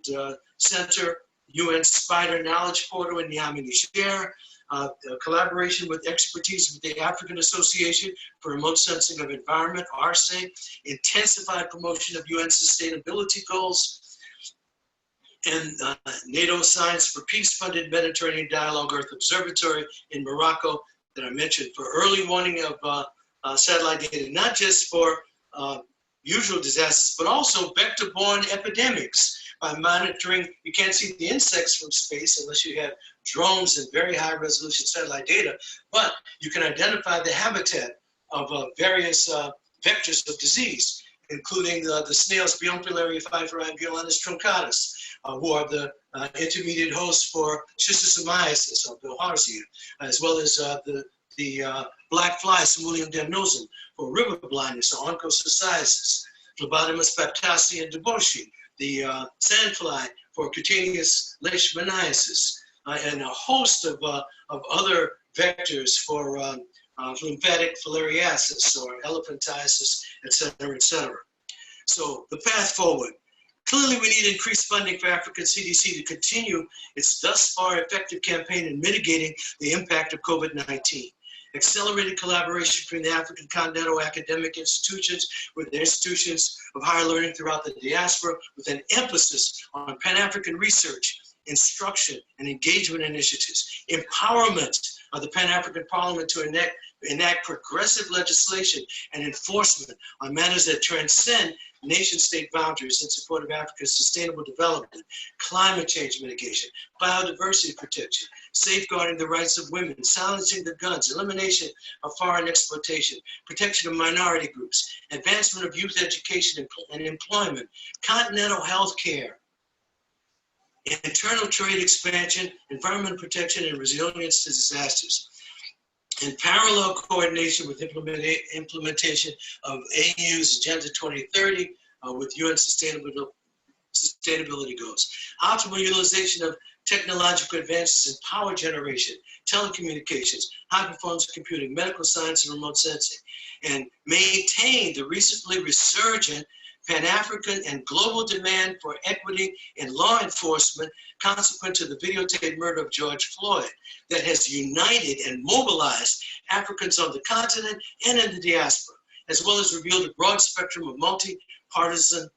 Center, UN Spider Knowledge Portal in Niamey, Niger, collaboration with expertise with the African Association for Remote Sensing of Environment, ARSE, intensified promotion of UN sustainability goals, and NATO Science for Peace funded Mediterranean Dialogue Earth Observatory in Morocco that I mentioned for early warning of satellite data, not just for usual disasters, but also vector-borne epidemics. By monitoring, you can't see the insects from space unless you have drones and very high resolution satellite data, but you can identify the habitat of various vectors of disease, including the snails Bionfilaria pfeiferi and Violanus truncatus, who are the intermediate hosts for schistosomiasis or bilharzia, as well as the black fly Simulium damnosum for river blindness or onchocerciasis, Phlebotomus baptasi and debauchee, the sandfly for cutaneous leishmaniasis, and a host of other vectors for lymphatic filariasis or elephantiasis, et cetera, et cetera. So the path forward. Clearly, we need increased funding for African CDC to continue its thus far effective campaign in mitigating the impact of COVID-19. Accelerated collaboration between the African continental academic institutions with the institutions of higher learning throughout the diaspora, with an emphasis on Pan-African research, instruction, and engagement initiatives. Empowerment of the Pan-African Parliament to enact progressive legislation and enforcement on matters that transcend nation-state boundaries in support of Africa's sustainable development, climate change mitigation, biodiversity protection, safeguarding the rights of women, silencing the guns, elimination of foreign exploitation, protection of minority groups, advancement of youth education and employment, continental health care, internal trade expansion, environmental protection, and resilience to disasters. In parallel coordination with implementation of AU's Agenda 2030 with UN sustainability goals. Optimal utilization of technological advances in power generation, telecommunications, high-performance computing, medical science, and remote sensing. And maintain the recently resurgent Pan-African and global demand for equity in law enforcement consequent to the videotaped murder of George Floyd that has united and mobilized Africans on the continent and in the diaspora, as well as revealed a broad spectrum of multi-partisan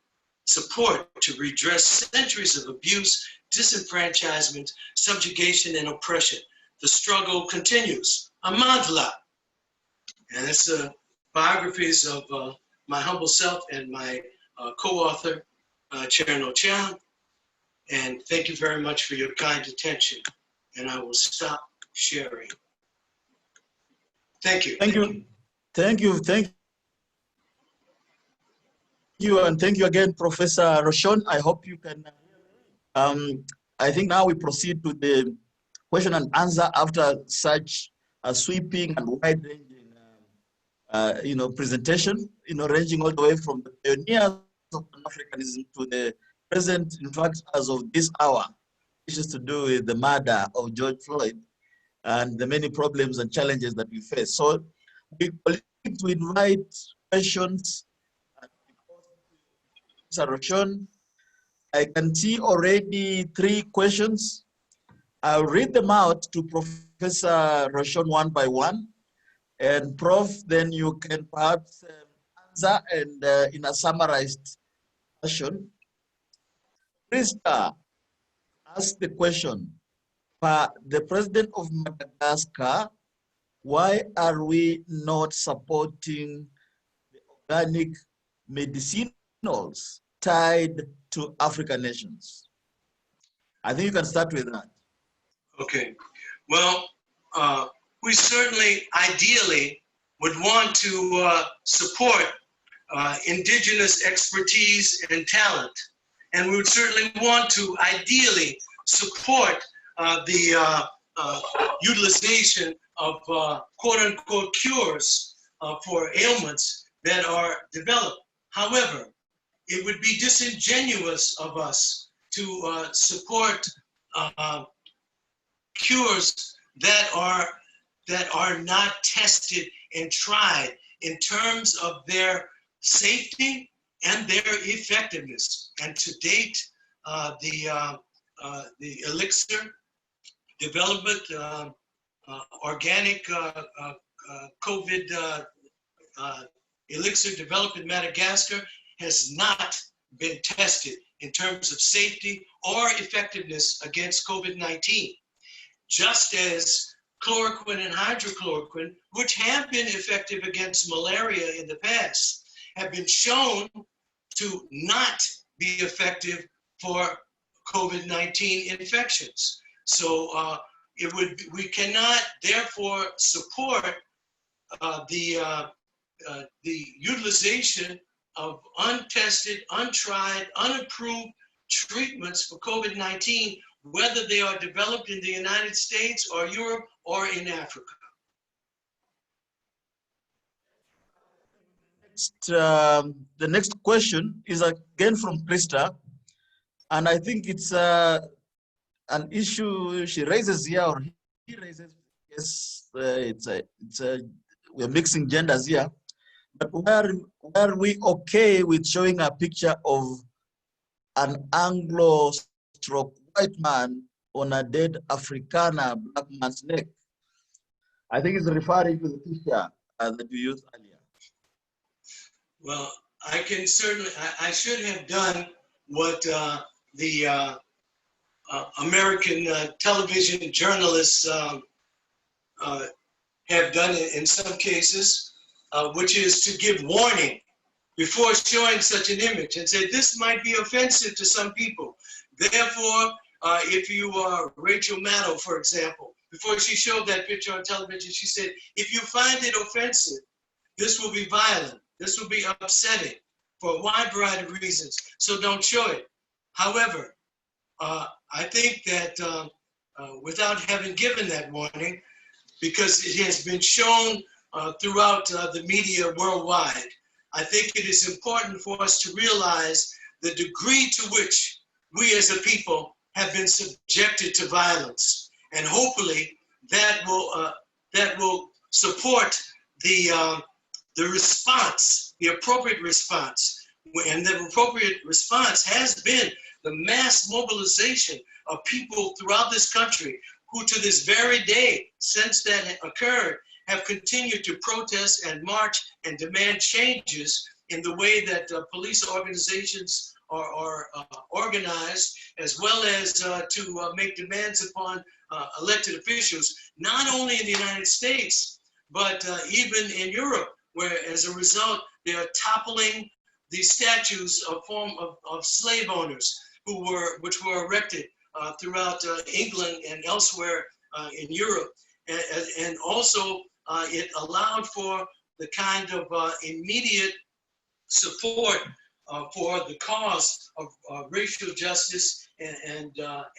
support to redress centuries of abuse, disenfranchisement, subjugation, and oppression. The struggle continues. Amandla. And it's biographies of my humble self and my co-author, Cherno Chan. And thank you very much for your kind attention. And I will stop sharing. Thank you. Thank you. Thank you. Thank you. And thank you again, Professor Roshon. I hope you can. I think now we proceed to the question and answer after such a sweeping and wide-ranging presentation, ranging all the way from the pioneers of Pan-Africanism to the present, in fact, as of this hour, which is to do with the murder of George Floyd and the many problems and challenges that we face. So we would like to invite questions. Mr. Roshon, I can see already 3 questions. I'll read them out to Professor Roshon one by one. And Prof, then you can perhaps answer and in a summarized fashion. Krista asked the question, the president of Madagascar, why are we not supporting the organic medicinals tied to African nations? I think you can start with that. Okay. Well, we certainly, ideally, would want to support indigenous expertise and talent. And we would certainly want to, ideally, support the utilization of quote-unquote cures for ailments that are developed. However, it would be disingenuous of us to support cures that are not tested and tried in terms of their safety and their effectiveness. And to date, the elixir development, organic COVID elixir developed in Madagascar has not been tested in terms of safety or effectiveness against COVID-19. Just as chloroquine and hydrochloroquine, which have been effective against malaria in the past, have been shown to not be effective for COVID-19 infections. So we cannot therefore support the utilization of untested, untried, unapproved treatments for COVID-19, whether they are developed in the United States or Europe or in Africa. The next question is again from Krista, and I think it's an issue she raises here, or he raises. Yes, we're mixing genders here, but were we okay with showing a picture of an Anglo-white man on a dead Afrikaner black man's neck? I think it's referring to the picture that you used earlier. Well, I can certainly, I should have done what the American television journalists have done in some cases, which is to give warning before showing such an image and say, this might be offensive to some people. Therefore, if you are Rachel Maddow, for example, before she showed that picture on television, she said, if you find it offensive, this will be violent. This will be upsetting for a wide variety of reasons, so don't show it. However, I think that without having given that warning, because it has been shown throughout the media worldwide, I think it is important for us to realize the degree to which we as a people have been subjected to violence. And hopefully that will support the response, the appropriate response, And the appropriate response has been the mass mobilization of people throughout this country who to this very day, since that occurred, have continued to protest and march and demand changes in the way that police organizations are organized, as well as to make demands upon elected officials, not only in the United States, but even in Europe, where as a result, they are toppling the statues of slave owners which were erected throughout England and elsewhere in Europe. And also it allowed for the kind of immediate support for the cause of racial justice and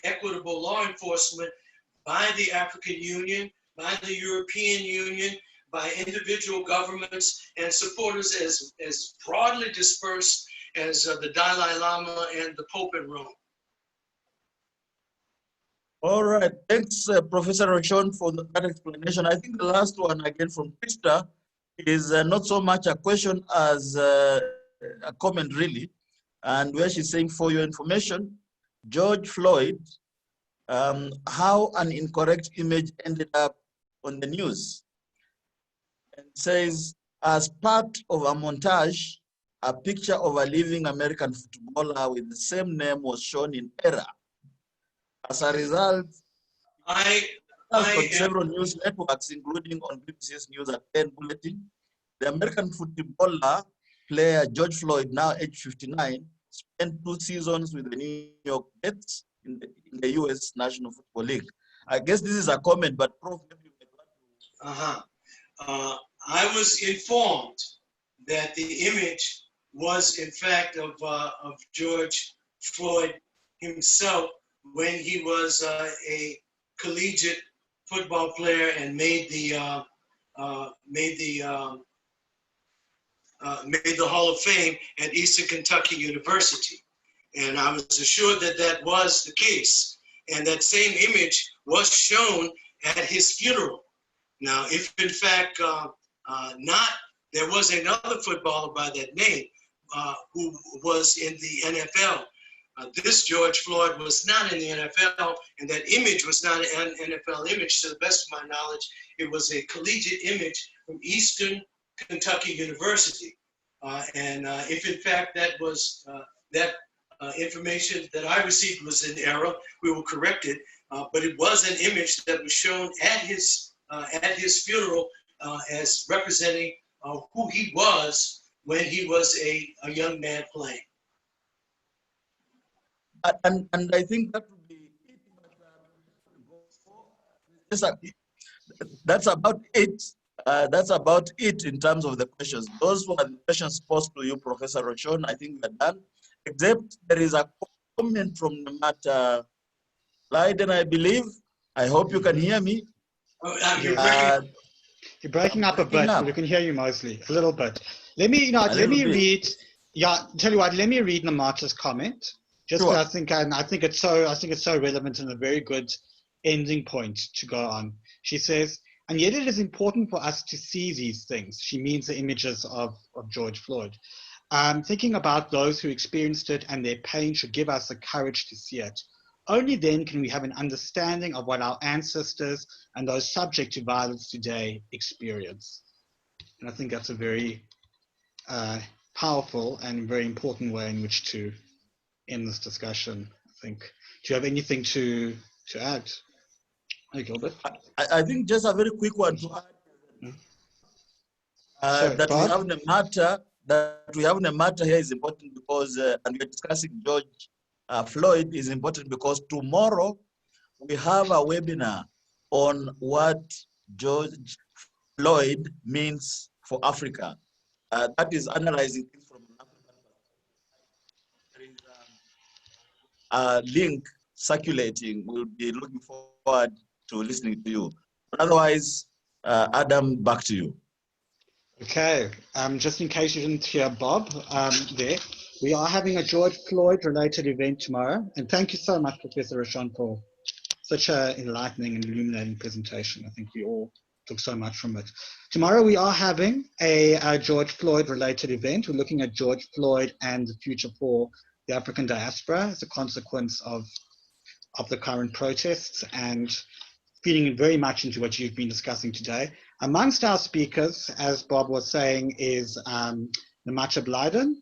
equitable law enforcement by the African Union, by the European Union, by individual governments and supporters as broadly dispersed as the Dalai Lama and the Pope in Rome. All right, thanks, Professor Rochon, for that explanation. I think the last one, again from Krista, is not so much a question as a comment, really. And where she's saying, for your information, George Floyd, how an incorrect image ended up on the news. And says, as part of a montage, a picture of a living American footballer with the same name was shown in error. As a result, on several news networks, including on BBC's News at 10 Bulletin, the American footballer player George Floyd, now age 59, spent 2 seasons with the New York Jets in the U.S. National Football League. I guess this is a comment, but Prof. I was informed that the image was, in fact, of George Floyd himself when he was a collegiate football player and made the Hall of Fame at Eastern Kentucky University. And I was assured that that was the case. And that same image was shown at his funeral. Now, if in fact there was another footballer by that name who was in the NFL, this George Floyd was not in the NFL, and that image was not an NFL image. To the best of my knowledge, it was a collegiate image from Eastern Kentucky University. And if in fact that was information that I received was in error, we will correct it. But it was an image that was shown at his funeral as representing who he was when he was a young man playing. And I think that would be it. That's about it. That's about it in terms of the questions. Those were the questions posed to you, Professor Rochon. I think we're done. Except there is a comment from the matter. Leiden, I believe. I hope you can hear me. You're breaking up a bit, but we can hear you mostly, a little bit. Let me read. Yeah, tell you what. Let me read Namata's comment. Just sure. I think it's so relevant and a very good ending point to go on. She says, and yet it is important for us to see these things. She means the images of George Floyd. Thinking about those who experienced it and their pain should give us the courage to see it. Only then can we have an understanding of what our ancestors and those subject to violence today experience. And I think that's a very powerful and very important way in which to end this discussion, I think. Do you have anything to add? Hey, Gilbert? I think just a very quick one to add. That we have the matter here is important because, and we're discussing George Floyd is important because tomorrow we have a webinar on what George Floyd means for Africa. That is analyzing things from an African perspective. There is a link circulating. We'll be looking forward to listening to you. Otherwise, Adam, back to you. Okay, just in case you didn't hear Bob there, we are having a George Floyd related event tomorrow. And thank you so much, Professor Rochon, for such an enlightening and illuminating presentation. I think we all took so much from it. Tomorrow we are having a George Floyd related event. We're looking at George Floyd and the future for the African diaspora as a consequence of the current protests, and feeding very much into what you've been discussing today. Amongst our speakers, as Bob was saying, is Namacha Blyden,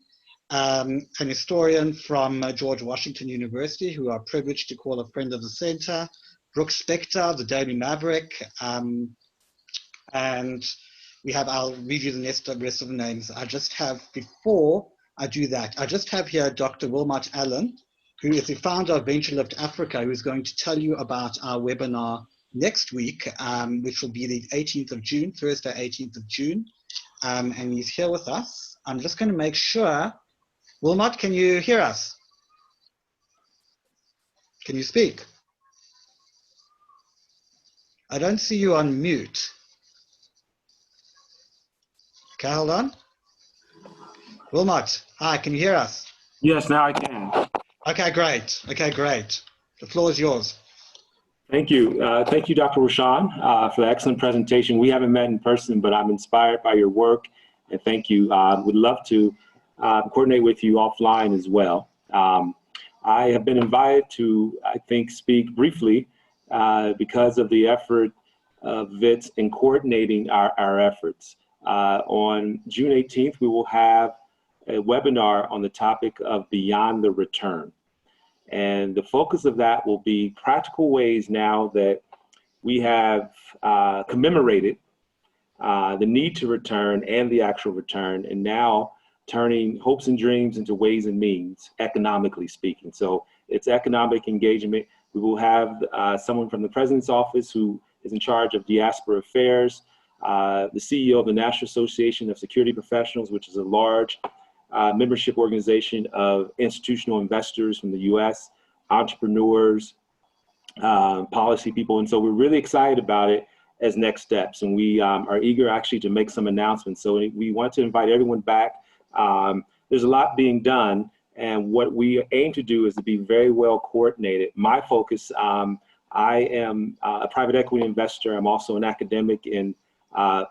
an historian from George Washington University, who are privileged to call a friend of the center, Brooke Spector of the Daily Maverick, and we have, I'll read you the rest of the names. I just have, before I do that, I just have here Dr. Wilmot Allen, who is the founder of Venture Lift Africa, who is going to tell you about our webinar next week, which will be the 18th of June, Thursday, 18th of June. And he's here with us. I'm just going to make sure. Wilmot, can you hear us? Can you speak? I don't see you on mute. Okay, hold on. Wilmot, hi, can you hear us? Yes, now I can. Okay, great. Okay, great. The floor is yours. Thank you. Thank you, Dr. Rashan, for the excellent presentation. We haven't met in person, but I'm inspired by your work, and thank you. Would love to coordinate with you offline as well. I have been invited to, I think, speak briefly because of the effort of VITS in coordinating our efforts. On June 18th, we will have a webinar on the topic of Beyond the Return. And the focus of that will be practical ways now that we have commemorated the need to return and the actual return, and now turning hopes and dreams into ways and means, economically speaking. So it's economic engagement. We will have someone from the President's Office who is in charge of diaspora affairs, the CEO of the National Association of Security Professionals, which is a large membership organization of institutional investors from the US, entrepreneurs, policy people. And so we're really excited about it as next steps. And we are eager actually to make some announcements. So we want to invite everyone back. There's a lot being done. And what we aim to do is to be very well coordinated. My focus, I am a private equity investor. I'm also an academic in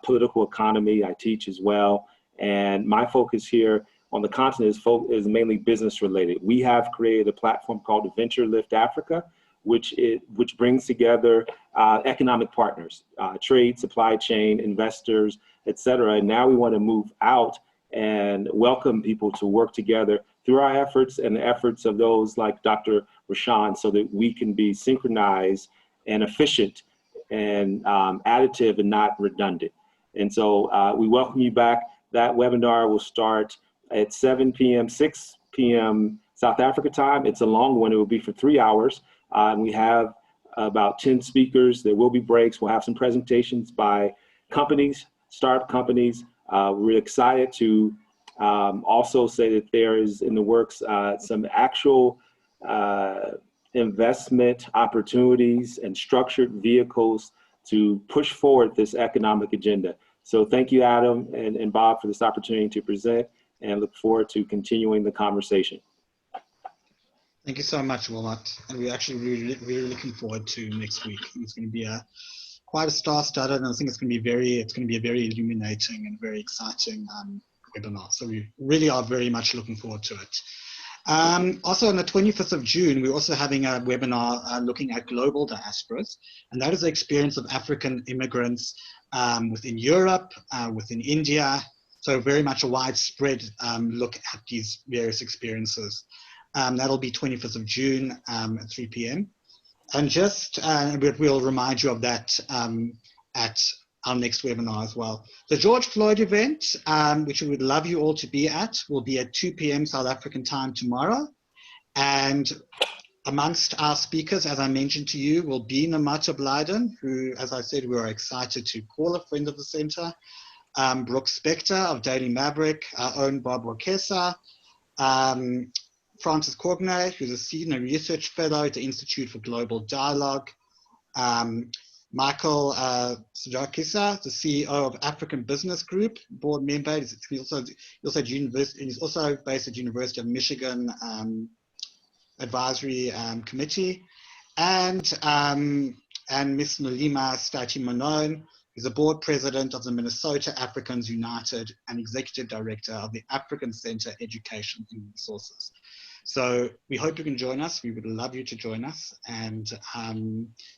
political economy. I teach as well. And my focus here on the continent is mainly business related. We have created a platform called Venture Lift Africa, which brings together economic partners, trade, supply chain, investors, et cetera. And now we want to move out and welcome people to work together through our efforts and the efforts of those like Dr. Rashan, so that we can be synchronized and efficient and additive and not redundant. And so we welcome you back. That webinar will start at 7 p.m., 6 p.m. South Africa time. It's a long one. It will be for 3 hours. And we have about 10 speakers. There will be breaks. We'll have some presentations by companies, startup companies. We're excited to also say that there is in the works some actual investment opportunities and structured vehicles to push forward this economic agenda. So thank you, Adam and Bob, for this opportunity to present, and look forward to continuing the conversation. Thank you so much, Wilmot. And we're actually really looking forward to next week. It's going to be quite a star-studded, and I think it's going to be a very illuminating and very exciting webinar. So we really are very much looking forward to it. Also on the 25th of June, we're also having a webinar looking at global diasporas, and that is the experience of African immigrants within Europe, within India. So very much a widespread look at these various experiences. That'll be 25th of June at 3 p.m. And just, we'll remind you of that at our next webinar as well. The George Floyd event, which we would love you all to be at, will be at 2 p.m. South African time tomorrow. And amongst our speakers, as I mentioned to you, will be Namacha Blyden, who, as I said, we are excited to call a friend of the center. Brooke Spector of Daily Maverick, our own Bob Wakesa, Francis Courtenay, who's a senior research fellow at the Institute for Global Dialogue, Michael Sijakisa, the CEO of African Business Group, board member. He's also based at University of Michigan Advisory Committee, and Miss Nolima Stati Manon, He's a board president of the Minnesota Africans United and executive director of the African Center Education and Resources. So we hope you can join us. We would love you to join us. And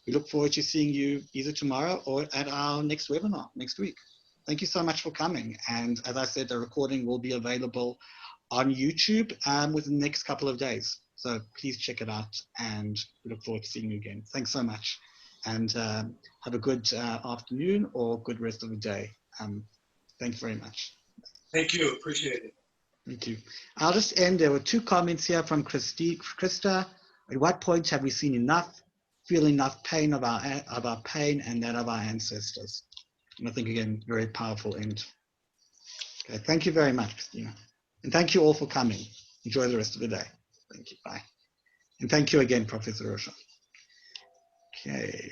we look forward to seeing you either tomorrow or at our next webinar next week. Thank you so much for coming. And as I said, the recording will be available on YouTube within the next couple of days. So please check it out, and we look forward to seeing you again. Thanks so much. And have a good afternoon or good rest of the day. Thanks very much. Thank you, appreciate it. Thank you. I'll just end. There were 2 comments here from Krista. At what point have we seen enough, feel enough pain of our pain and that of our ancestors? And I think, again, very powerful end. Okay, thank you very much, Christina. And thank you all for coming. Enjoy the rest of the day. Thank you, bye. And thank you again, Professor Roshan. Okay.